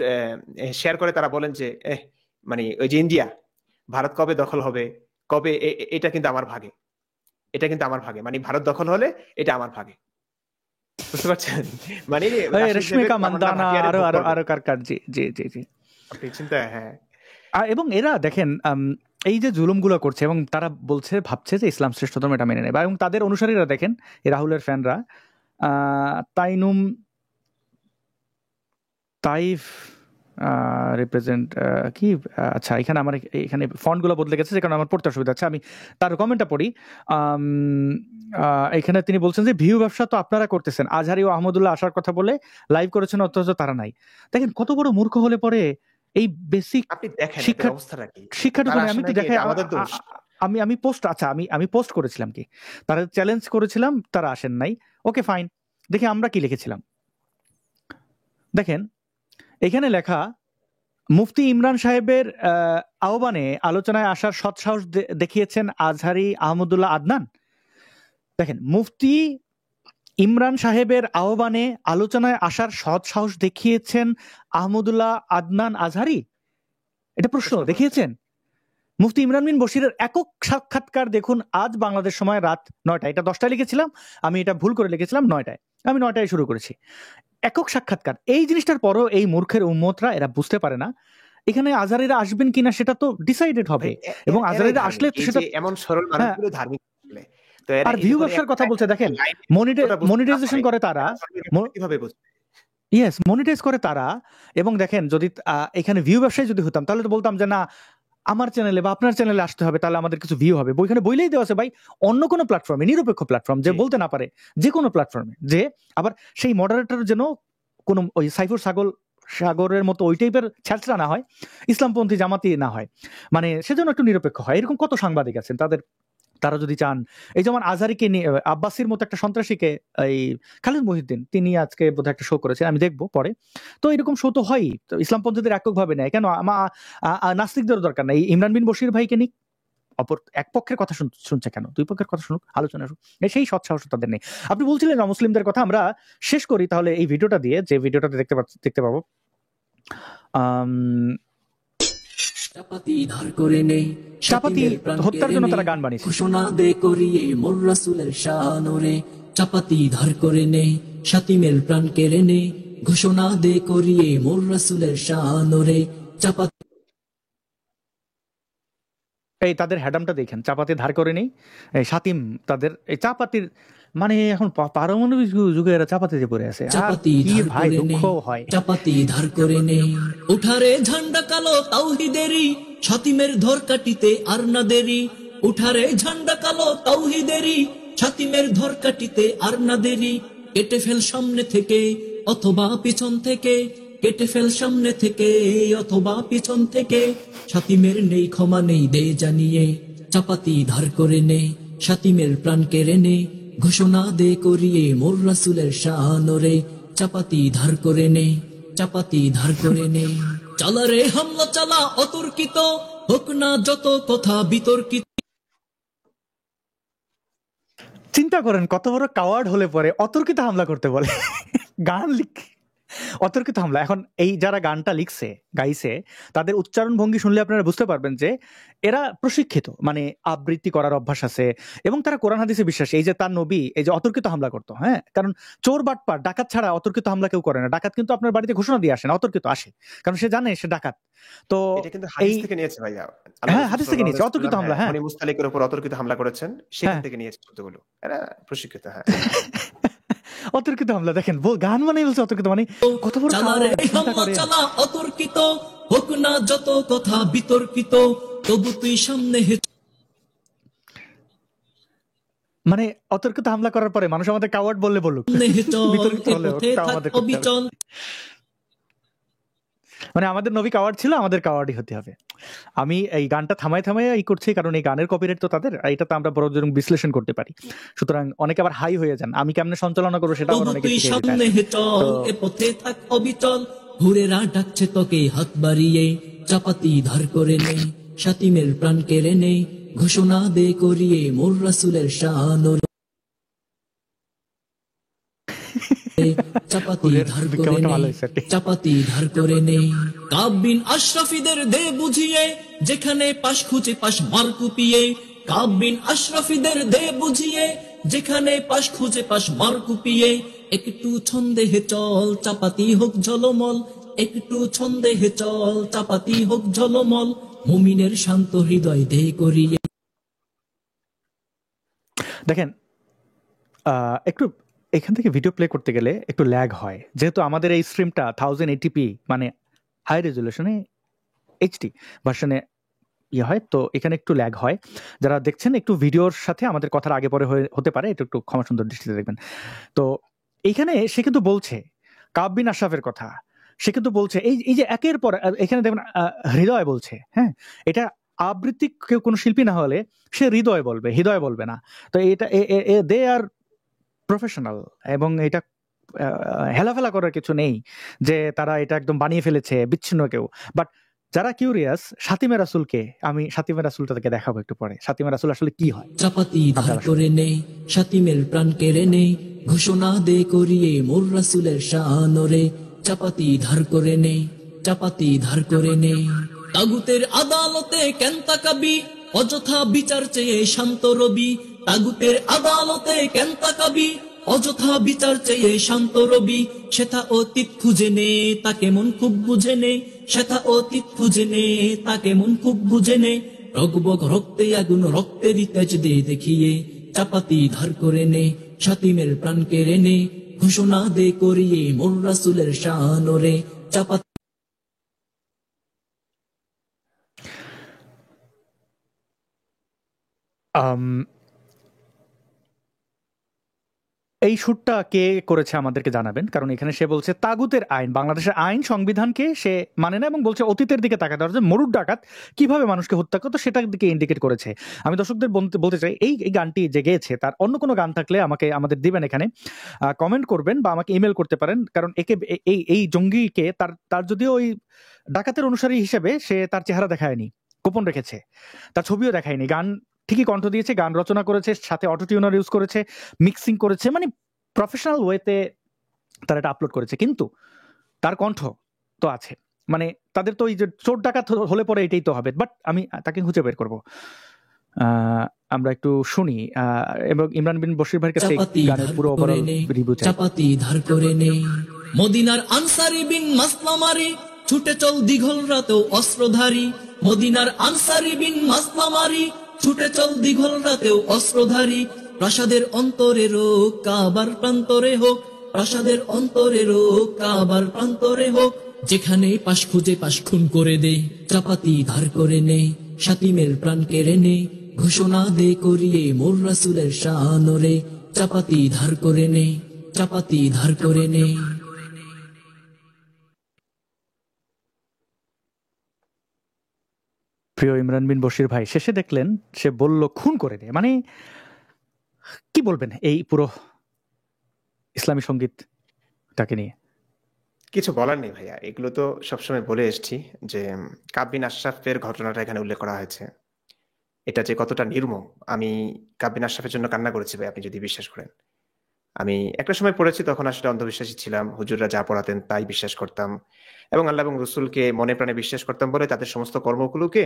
শেয়ার করে তারা বলেন যে মানে ওই যে ইন্ডিয়া, ভারত কবে দখল হবে, কবে, এটা কিন্তু আমার ভাগে, এটা কিন্তু আমার ভাগে, মানে ভারত দখল হলে এটা আমার ভাগে। বুঝতে পারছেন? মানে রশ্মিকা মান্দানা আরো কার, জি জি জি জি, আপনি চিন্তা, হ্যাঁ, এবং এরা দেখেন এই যে জুলুমগুলো করছে এবং তারা ভাবছে যে ইসলাম শ্রেষ্ঠ ধর্ম, এটা মেনে নেবে। এবং তাদের অনুসারীরা দেখেন, এই রাহুলের ফ্যানরা, তাইফ রিপ্রেজেন্ট কি, আচ্ছা এখানে আমার এখানে ফন্টগুলো বদলে গেছে যে কারণে আমার পড়তে অসুবিধা আছে, আমি তার কমেন্টটা পড়ি। এখানে তিনি বলছেন যে ভিউ ব্যবসা তো আপনারা করতেছেন, আজহারি ও আহমদুল্লাহ আসার কথা বলে লাইভ করেছেন, অথচ তারা নাই। দেখেন কত বড় মূর্খ হলে পরে এই বেসিক আপনি দেখেন শিক্ষা অবস্থাটা কি, শিক্ষাটুকু তারা আমি আসে তো নাকি, দেখাই। এটা আমাদের দোষ? আমি পোস্ট, আচ্ছা আমি পোস্ট করেছিলাম কি, তারা চ্যালেঞ্জ করেছিলাম, তারা আসেন নাই, ওকে ফাইন। দেখি আমরা কি লিখেছিলাম, দেখেন এখানে লেখা, মুফতি ইমরান সাহেবের আহ্বানে আলোচনায় আসার সৎসাহস দেখিয়েছেন আজহারি আহমদুল্লাহ আদনান। দেখেন, মুফতি ইমরান সাহেবের আহ্বানে আলোচনায় আসার সৎসাহস দেখিয়েছেন আহমদুল্লাহ আদনান আজহারি, এটা প্রশ্ন দেখিয়েছেন। মুফতি ইমরান বিন বশিরের একক সাক্ষাৎকার দেখুন আজ বাংলাদেশ সময় রাত 9টায়, এটা 10টায় লিখেছিলাম, আমি এটা ভুল করে লিখেছিলাম 9টায়, আমি 9টায় শুরু করেছি। একক সাক্ষাৎকার, এই জিনিসটার পরও এই মূর্খের উম্মতরা এরা বুঝতে পারে না এখানে আজহারিরা আসবেন কিনা সেটা তো ডিসাইডেড হবে, এবং আজহারিরা আসলে সেটা এমন সরল মানুষগুলো ধার্মিক। আর ভিউ ব্যবসার কথা বলছে, দেখেন মনিটাইজেশন করে তারা, কিভাবে বুঝবে? ইয়েস, মনিটাইজ করে তারা। এবং দেখেন, যদি এখানে ভিউ ব্যবসায় যদি হতাম তাহলে তো বলতাম যে না, আমার চ্যানেলে বা আপনার চ্যানেলে আসতে হবে, তাহলে আমাদের কিছু ভিউ হবে। বইখানে বইলেই দেওয়া আছে ভাই, অন্য কোনো প্ল্যাটফর্মে, নিরপেক্ষ প্ল্যাটফর্ম যে বলতে না পারে, যে কোনো প্ল্যাটফর্মে, যে আবার সেই মডারেটর যেন কোনো ওই সাইফুর সাগরের মতো ওই টাইপের ছ্যাঁচড়া না হয়, ইসলামপন্থী জামাতি না হয়, মানে সেজন্য একটু নিরপেক্ষ হয়। এরকম কত সাংবাদিক আছেন, তারা যদি চান, এই যেমন আজহারিকে নিয়ে, আব্বাসির মতো একটা সন্ত্রাসীকে, এই খালিদ মহিউদ্দিন, তিনি আজকে বোধহয় একটা শো করেছেন, আমি দেখবো পরে। তো এরকম শো তো হয়ই, ইসলামপন্থীদের এককভাবে নেয় কেন, নাস্তিকদের দরকার নাই, ইমরান বিন বশির ভাইকে নিক, অপর এক পক্ষের কথা শুনছে কেন, দুই পক্ষের কথা শুনুক, আলোচনা শুনুক, সেই সৎসাহস তাদের নেই। আপনি বলছিলেন মুসলিমদের কথা, আমরা শেষ করি তাহলে এই ভিডিওটা দিয়ে, যে ভিডিওটাতে দেখতে পাবো। চাপাতি ধার করে নে, চাপাতি হত্যার জন্য তারা গান বানিয়েছে, ঘোষণা দে করিয়ে মোর রাসূলের শানরে। চাপাতি ধার করে নে, শাতিমের প্রাণ কেড়ে নে, ঘোষণা দে করিয়ে মোর রাসূলের শানরে। চাপাতি, এই তাদের হ্যাডামটা দেখেন, চাপাতি ধার করে নেই, এই শাতিম তাদের, এই চাপাতির মানে এখন পারমাণবিক যুগে এরা চাপাতিতে পড়ে আছে। চাপাতি ধার ভাই করে নে, দুঃখ হয়। চাপাতি ধার করে নে, উঠারে ঝান্ডা কালো তাওহীদেরই, শাতিমের ধর কাটিতে আর না দেরি। উঠারে ঝান্ডা কালো তাওহীদেরই, শাতিমের ধর কাটিতে আর না দেরি। কেটে ফেল সামনে থেকে অথবা পিছন থেকে, কেটে ফেল সামনে থেকে অথবা পিছন থেকে, শাতিমের নেই ক্ষমা নেই দে জানিয়ে। চাপাতি ধার করে নে, শাতিমের প্রাণ কেড়ে নে, ঘোষণা দে করিয়ে মোর রাসূলের শানরে। চাপাতি ধার করে নে, চাপাতি ধার করে নে, চালা রে হামলা চালা অতর্কিত, হোক না যত কথা বিতর্কিত। চিন্তা করেন কত বড় কাওয়ার্ড হলে পরে অতর্কিত হামলা করতে বলে, গান অতর্কিত হামলা। এখন এই যারা গানটা গাইছে, তাদের উচ্চারণ ভঙ্গি শুনলে আপনারা বুঝতে পারবেন যে এরা প্রশিক্ষিত, মানে আবৃত্তি করার অভ্যাস আছে, এবং তারা কোরআন হাদিসে বিশ্বাসী। এই যে তার নবী এই যে অতর্কিত হামলা করতো, হ্যাঁ, কারণ চোর বাটপার ডাকাত ছাড়া অতর্কিত হামলা কেউ করে না। ডাকাত কিন্তু আপনার বাড়িতে ঘোষণা দিয়ে আসে না, অতর্কিত আসে, কারণ সে জানে সে ডাকাত। তো এটা কিন্তু হাদিস থেকে নিয়েছে ভাইয়া, হ্যাঁ হাদিস থেকে নিয়েছে অতর্কিত হামলা, হ্যাঁ, মানে মুস্তালিকের উপর অতর্কিত হামলা করেছেন, সেখান থেকে নিয়েছে শব্দগুলো, এরা প্রশিক্ষিত। হ্যাঁ, অতর্কিত হামলা, দেখেন গান মানে বলছে অতর্কিত, মানে কত বড় চালা অতর্কিত, হোক না যত কথা বিতর্কিত, তবু তুই সামনে মানে অতর্কিত হামলা করার পরে মানুষ আমাদের কাওয়ার্ড বললে বলুক, বিতর্কিত হলে আমাদের অবিচল। মানে আমাদের নবী কাওয়ার্ড ছিল, আমাদের কাওয়ার্ডই হতে হবে। আমি এই গানটা থামাই এই করছি কারণ এই গানের কপিরাইট তো তাদের, এটা তো আমরা বড় বিশ্লেষণ করতে পারি। সুতরাং অনেকে আবার হাই হয়ে যান, আমি কেমনে সঞ্চালনা করবো সেটা আবার অনেকে শিখে সামনে চল, এ পথে থাক অবিচল, হুরেরা ডাকছে তোকে হাত বাড়িয়ে। চাপাতি ধার করে নে, শাতিমের প্রাণ কেড়ে নে, ঘোষণা দে করিয়ে মোর রাসূলের শানরে। চাপাতি ধার করে নে, চাপাতি ধার করে নে, কাব বিন আশরাফিদের দে বুঝিয়ে, যেখানে পাশ খুঁজে পাশ মার কুপিয়ে। কাব বিন আশরাফিদের দে বুঝিয়ে, যেখানে পাশ খুঁজে পাশ মার কুপিয়ে। একটু ছন্দে হে চল, চাপাতি হোক ঝলমল, একটু ছন্দে হে চল, চাপাতি হোক ঝলমল, মুমিনের শান্ত হৃদয় দে করিয়ে। দেখেন একটু এখান থেকে ভিডিও প্লে করতে গেলে একটু ল্যাগ হয়, যেহেতু আমাদের এই স্ট্রিমটা 1080p মানে হাই রেজলিউশনে এইচডি ভার্সনে ইয়ে হয়, তো এখানে একটু ল্যাগ হয়। যারা দেখছেন একটু ভিডিওর সাথে আমাদের কথার আগে পরে হতে পারে, এটা একটু ক্ষমা সুন্দর দৃষ্টিতে দেখবেন। তো এইখানে সে কিন্তু বলছে কাব বিন আশরাফের কথা, সে কিন্তু বলছে এই যে একের পর এখানে দেখবেন হৃদয় বলছে, হ্যাঁ, এটা আবৃত্তি কেউ কোনো শিল্পী না হলে সে হৃদয় বলবে, হৃদয় বলবে না। তো এটা দে আর প্রফেশনাল, এবং এটা হেলাফেলা করার কিছু নেই যে তারা এটা একদম বানিয়ে ফেলেছে বিচ্ছিন্ন কেউ। বাট যারা কিউরিয়াস, সাতিমে রাসুলকে, আমি সাতিমে রাসুলটা তাকে দেখাবো একটু পরে, সাতিমে রাসুল আসলে কি হয়। চাপাতি ধার করে নে, সাতিমের প্রাণ কেড়ে নে, ঘোষণা দে করিয়ে মোর রাসূলের শান রে। চাপাতি ধার করে নে, চাপাতি ধার করে নে। তাগুতের আদালতে কেন তাকাবি, অযথা বিচার চেয়ে শান্ত রবি। তাগুতের আদালতে কেন তাকাবি, অযথা বিচার চেয়ে শান্ত রবি। সেথা অতীত খুঁজে নে, তাকে মন খুব বুঝে নে। সেথা অতীত খুঁজে নে, তাকে মন খুব বুঝে নে। রগবগ রক্তে আগুন, রক্তেরই তেজ দে দেখিয়ে। চাপাতি ধার করে নে, সাতিমের প্রাণ কেড়ে নে, ঘোষণা দে করিয়ে মোর রাসূলের শান রে। চাপাতি এই শুটটা কে করেছে আমাদেরকে জানাবেন, কারণ এখানে সে বলছে তাগুতের আইন, বাংলাদেশের আইন সংবিধানকে সে মানে না, এবং বলছে অতীতের দিকে তাকাতে হবে, মরুর ডাকাত কিভাবে মানুষকে হত্যা করতো সেটার দিকে ইন্ডিকেট করেছে। আমি দর্শকদের বলতে চাই, এই গানটি যে গেয়েছে তার অন্য কোনো গান থাকলে আমাদের দিবেন, এখানে কমেন্ট করবেন বা আমাকে ইমেল করতে পারেন, কারণ একে এই জঙ্গিকে তার যদিও ওই ডাকাতের অনুসারী হিসেবে সে তার চেহারা দেখায়নি, গোপন রেখেছে, তার ছবিও দেখায়নি, গান ঠিকই কণ্ঠ দিয়েছে, গান রচনা করেছে, সাথে অটোটিউনার ইউজ করেছে, মিক্সিং করেছে, মানে প্রফেশনাল ওয়েতে তারা এটা আপলোড করেছে, কিন্তু তার কণ্ঠ তো আছে। মানে তাদের তো এই যে চোর ডাকাত হলে পরে এটাই তো হবে, বাট আমি তাকে খুঁজে বের করবো। আমরা একটু শুনি এবং ইমরান বিন বশির ভাইয়ের কাছে গানের পুরো ওভারঅল রিভিউ চাই। চাপাতি ধার করে নে, মদিনার আনসারি বিন মাসলামারি, ছুটে চল দীঘল রাতেও অস্ত্রধারী। মদিনার আনসারি বিন মাসলামারি, ছুটে চল দীঘল রাতেও অস্ত্রধারী। প্রাসাদের অন্তরে রোক, কাবার প্রান্তরে হোক। প্রাসাদের অন্তরে রোক, কাবার প্রান্তরে হোক। যেখানে পাশ খুঁজে পাশ খুন করে দে। চাপাতি ধার করে নে, সাতিমের প্রাণ কেড়ে নে, ঘোষণা দে করিয়ে মোর রাসূলের শান রে। চাপাতি ধার করে নে, চাপাতি ধার করে নে। প্রিয় ইমরান বিন বশির ভাই, শেষে দেখলেন সে বলল খুন করে দে, মানে কি বলবেন এই পুরো ইসলামী সঙ্গীতটাকে নিয়ে? কিছু বলার নেই ভাইয়া, এগুলো তো সবসময় বলে এসেছি যে কাব বিন আশরাফের ঘটনাটা এখানে উল্লেখ করা হয়েছে, এটা যে কতটা নির্মম। আমি কাব বিন আশরাফের জন্য কান্না করেছি ভাই, আপনি যদি বিশ্বাস করেন। আমি একটা সময় পড়েছি, তখন আসলে অন্ধবিশ্বাসী ছিলাম, হুজুররা যা পড়াতেন তাই বিশ্বাস করতাম, এবং আল্লাহ এবং রসুলকে মনে প্রাণে বিশ্বাস করতাম বলে তাদের সমস্ত কর্মগুলোকে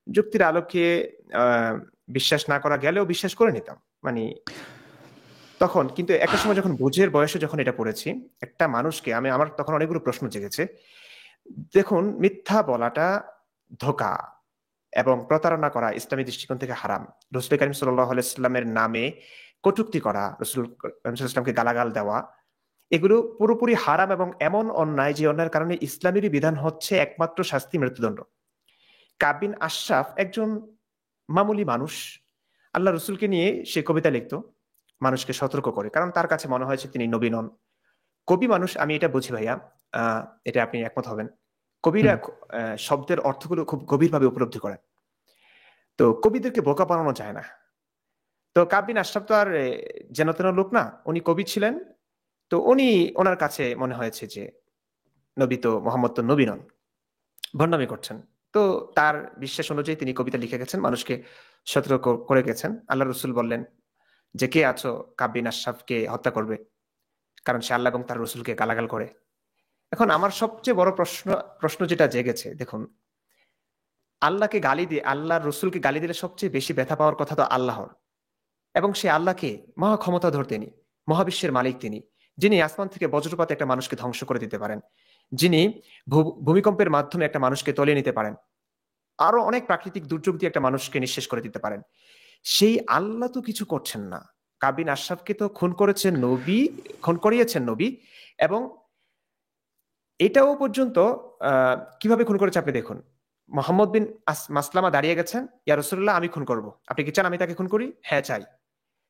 যুক্তির আলোকে বিশ্বাস না করা গেলেও বিশ্বাস করে নিতাম। মানে তখন কিন্তু একটা সময় যখন বুঝের বয়সে যখন এটা পড়েছি, একটা মানুষকে আমার তখন অনেকগুলো প্রশ্ন জেগেছে। দেখুন, মিথ্যা বলাটা ধোঁকা এবং প্রতারণা করা ইসলামী দৃষ্টিকোণ থেকে হারাম। রসুল করিম সাল্লাল্লাহু আলাইহি ওয়াসাল্লামের নামে কটূক্তি করা, রসুল করিম সাল্লাল্লাহু আলাইহি ওয়াসাল্লামকে গালাগাল দেওয়া, এগুলো পুরোপুরি হারাম এবং এমন অন্যায় যে অন্যায়ের কারণে ইসলামেরই বিধান হচ্ছে একমাত্র শাস্তি মৃত্যুদণ্ড। কাব বিন আশরাফ একজন মামুলি মানুষ, আল্লাহ রসুলকে নিয়ে সে কবিতা লিখতো, মানুষকে সতর্ক করে, কারণ তার কাছে মনে হয়েছে তিনি নবী নন। কবি মানুষ, আমি এটা বুঝি ভাইয়া, এটা আপনি একমত হবেন, কবিরা শব্দের অর্থগুলো খুব গভীরভাবে উপলব্ধি করেন, তো কবিদেরকে বোকা বানানো যায় না। তো কাব বিন আশরাফ তো আর যেন তেন লোক না, উনি কবি ছিলেন। তো ওনার কাছে মনে হয়েছে যে নবী তো, মোহাম্মদ তো নবী নন, ভণ্ডামি করছেন। তো তার বিশ্বাস অনুযায়ী তিনি কবিতা লিখে গেছেন, মানুষকে সতর্ক করে গেছেন। আল্লাহ রসুল বললেন যে কে আছো কাব বিন আশরাফকে হত্যা করবে, কারণ সে আল্লাহ এবং তার রসুলকে গালাগাল করে। এখন আমার সবচেয়ে বড় প্রশ্ন যেটা জেগেছে, দেখুন, আল্লাহকে গালি দিয়ে, আল্লাহর রসুলকে গালি দিলে সবচেয়ে বেশি ব্যথা পাওয়ার কথা তো আল্লাহর, এবং সে আল্লাহকে মহা ক্ষমতাধর তিনি, মহাবিশ্বের মালিক তিনি, যিনি আসমান থেকে বজ্রপাতে একটা মানুষকে ধ্বংস করে দিতে পারেন, যিনি ভূমিকম্পের মাধ্যমে একটা মানুষকে তলিয়ে নিতে পারেন, আরো অনেক প্রাকৃতিক দুর্যোগ দিয়ে একটা মানুষকে নিঃশেষ করে দিতে পারেন, সেই আল্লাহ তো কিছু করছেন না। কাব বিন আশরাফকে তো খুন করেছেন নবী, খুন করিয়েছেন নবী, এবং এটাও পর্যন্ত কিভাবে খুন করেছে আপনি দেখুন। মোহাম্মদ বিন মাসলামা দাঁড়িয়ে গেছেন, ইয়া রাসূলুল্লাহ আমি খুন করব, আপনি কি চান আমি তাকে খুন করি? হ্যাঁ চাই।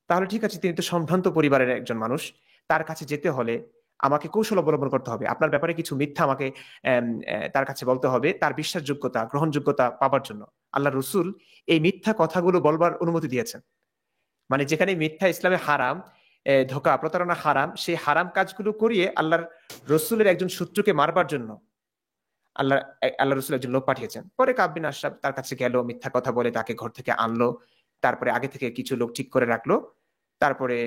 তাহলে ঠিক আছে, তিনি তো সম্ভ্রান্ত পরিবারের একজন মানুষ, তার কাছে যেতে হলে আমাকে কৌশল অবলম্বন করতে হবে, আপনার ব্যাপারে কিছু মিথ্যা আমাকে তার কাছে বলতে হবে, তার বিশ্বাসযোগ্যতা গ্রহণযোগ্যতা পাবার জন্য। আল্লাহ রসুল এই মিথ্যা কথাগুলো বলবার অনুমতি দিয়েছেন। মানে যেখানে মিথ্যা ইসলামে হারাম, ধোঁকা প্রতারণা হারাম, সেই হারাম কাজগুলো করিয়ে আল্লাহর রসুলের একজন শত্রুকে মারবার জন্য আল্লাহ রসুল একজন লোক পাঠিয়েছেন। পরে কাব বিন আশরাফ তার কাছে গেল, মিথ্যা কথা বলে তাকে ঘর থেকে আনলো, তারপরে আগে থেকে কিছু লোক ঠিক করে রাখলো, তারপরে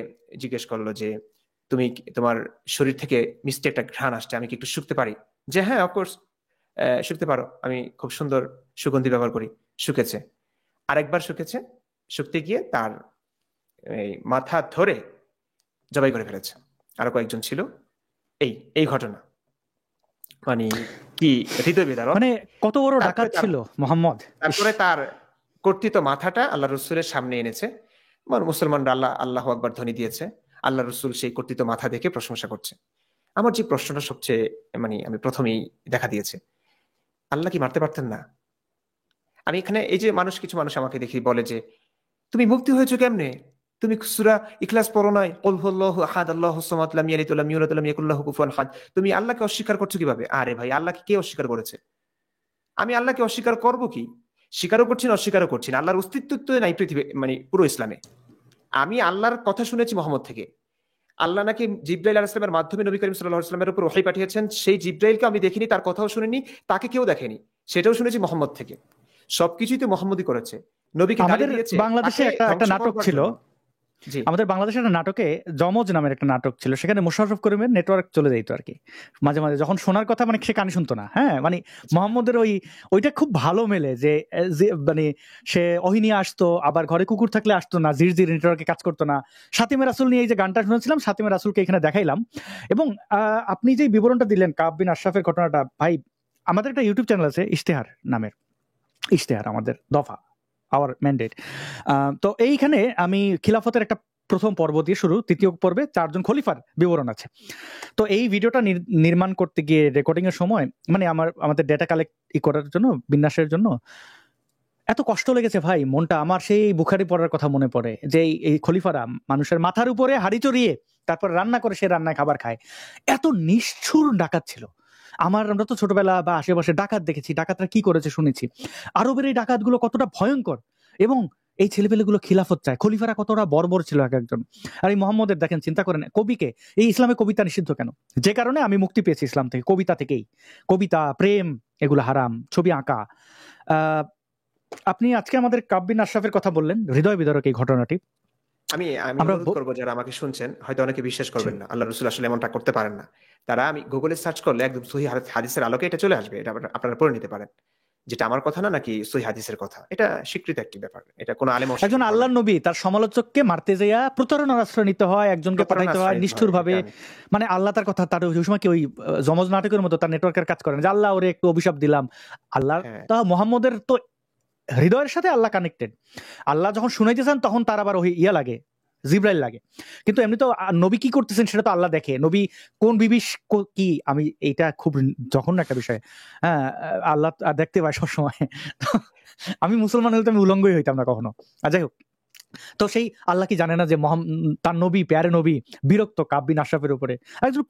জিজ্ঞেস করলো যে তুমি তোমার শরীর থেকে মিষ্টি একটা ঘ্রাণ আসছে, আমি কি একটু শুকতে পারি? যে হ্যাঁ অফকোর্স শুকতে পারো, আমি খুব সুন্দর সুগন্ধি ব্যবহার করি। শুকেছে, আরেকবার শুকেছে, শুকতে গিয়ে তার এই মাথা ধরে জবাই করে ফেলেছে। আরো কয়েকজন ছিল। এই এই ঘটনা মানে কি হৃদয় বিদারক। মানে কত বড় ডাকাত ছিল মোহাম্মদ। তারপরে তার কর্তৃত মাথাটা আল্লাহ রসুলের সামনে এনেছে, মুসলমানরা আল্লাহ আকবার ধ্বনি দিয়েছে, আল্লাহ রসুল সেই কর্তৃত মাথা দেখে প্রশংসা করছে। আমার যে প্রশ্নটা সবচেয়ে আমি প্রথমেই দেখা দিয়েছে, আল্লাহ কি মারতে পারতেন না? আমি এখানে এই যে কিছু মানুষ আমাকে দেখি বলে যে তুমি মুক্তি হয়েছো কেমনে, তুমি সূরা ইখলাস পড়ো নাই, কুল হুয়াল্লাহু আহাদ আল্লাহুস সামাদ লাম ইয়ালিদ ওয়া লাম ইউলাদ ওয়া লাম ইয়াকুল লাহু কুফুয়ান আহাদ, তুমি আল্লাহকে অস্বীকার করছো কিভাবে? আরে ভাই, আল্লাহকে কে অস্বীকার করেছে? আমি আল্লাহকে অস্বীকার করব কি? স্বীকারও করছি না অস্বীকারও করছি না, আল্লাহর অস্তিত্ব তো নাই পৃথিবী, পুরো ইসলামে। আমি আল্লাহর কথা শুনেছি মুহাম্মদ থেকে। আল্লাহ নাকি জিবরাইল আলাইহিস সালামের মাধ্যমে নবী করিম সাল্লাল্লাহু আলাইহি ওয়াসাল্লামের উপর ওহী পাঠিয়েছেন, সেই জিবরাইলকে আমি দেখিনি, তার কথাও শুনিনি, তাকে কেউ দেখেনি, সেটাও শুনেছি মুহাম্মদ থেকে। সবকিছুই তো মুহাম্মদই করেছে। নবীকে গালি দিয়েছে। বাংলাদেশে একটা নাটক ছিল, আমাদের বাংলাদেশের একটা নাটকে যমজ নামের একটা নাটক ছিল, সেখানে মোশাররফ করিমের নেটওয়ার্ক চলে যেত আর কি মাঝে মাঝে, যখন শোনার কথা মানে সে কানে শুনতো না। হ্যাঁ, মানে মোহাম্মদের ওইটা খুব ভালো মেলে যে মানে সে অহিনী আসতো, আবার ঘরে কুকুর থাকলে আসতো না, জির নেটওয়ার্কে কাজ করতো না। সাতিমে রাসূল নিয়ে এই যে গানটা শুনেছিলাম, সাতিমে রাসূলকে এখানে দেখাইলাম। এবং আপনি যে বিবরণটা দিলেন কাব বিন আশরাফের ঘটনাটা, ভাই আমাদের একটা ইউটিউব চ্যানেল আছে ইশতেহার নামের, ইশতেহার আমাদের দফা, আওয়ার ম্যান্ডেট। তো এইখানে আমি খিলাফতের একটা প্রথম পর্ব দিয়ে শুরু, তৃতীয় পর্বে 4 জন খলিফার বিবরণ আছে। তো এই ভিডিওটা নির্মাণ করতে গিয়ে রেকর্ডিং এর সময় মানে আমাদের ডেটা কালেক্ট করার জন্য, বিন্যাসের জন্য এত কষ্ট লেগেছে ভাই, মনটা আমার সেই বুখারি পড়ার কথা মনে পড়ে, যে এই খলিফারা মানুষের মাথার উপরে হাড়ি চড়িয়ে তারপর রান্না করে সে রান্নায় খাবার খায়। এত নিষ্ঠুর ডাকাত ছিল। আমরা তো ছোটবেলা বা আশেপাশে ডাকাত দেখেছি, ডাকাতরা কি করেছে শুনেছি। আরবের এই ডাকাতগুলো কতটা ভয়ঙ্কর, এবং এই ছেলেপেলেগুলো খিলাফত চায়। খলিফারা কতটা বর্বর ছিল এক একজন। আর এই মোহাম্মদের দেখেন, চিন্তা করেন, কবিকে, এই ইসলামে কবিতা নিষিদ্ধ কেন? যে কারণে আমি মুক্তি পেয়েছি ইসলাম থেকে, কবিতা থেকেই। কবিতা, প্রেম, এগুলো হারাম, ছবি আঁকা। আপনি আজকে আমাদের কাব বিন আশরাফের কথা বললেন, হৃদয় বিদারক এই ঘটনাটি। আমি অনুরোধ করবো, যারা আমাকে শুনছেন হয়তো অনেকে বিশ্বাস করবেন না আল্লাহ রাসূল আসলে এমনটা করতে পারেন না, তারা আমি গুগলে সার্চ করলে একদম সহিহ হাদিসের আলোকে এটা চলে আসবে, এটা আপনারা পড়ে নিতে পারেন, যেটা আমার কথা না নাকি সহিহ হাদিসের কথা। এটা স্বীকৃত একটি ব্যাপার, এটা কোনো আলেম একজন আল্লাহর নবী তার সমালোচককে মারতে যাইয়া প্রতারণার আশ্রয় নিতে হয়, একজনকে পাঠাইতে হয় নিষ্ঠুর ভাবে। মানে আল্লাহ তার কথা, তার ওই সময় কি ওই যমজ নাটকের মতো তার নেটওয়ার্কের কাজ করেন, যে আল্লাহ ওরে একটু অভিশাপ দিলাম। আল্লাহ তা মুহাম্মদের তো হৃদয়ের সাথে আল্লাহ কানেক্টেড। আল্লাহ যখন শুনাইতেছেন তখন তার আবার ওই লাগে, জিব্রাইল লাগে। কিন্তু এমনি তো নবী কি করতেছেন সেটা তো আল্লাহ দেখে, নবী কোন বিবিশ কি, আমি এইটা খুব যখন একটা বিষয়, হ্যাঁ আল্লাহ দেখতে পাই সবসময়। আমি মুসলমান হলে তো আমি উলঙ্গই হইতাম না কখনো। আর যাই হোক, তো সেই আল্লাহ কি জানে না যে তার নবী, প্যারে নবী বিরক্ত কাব বিন আশরাফের উপরে। একজন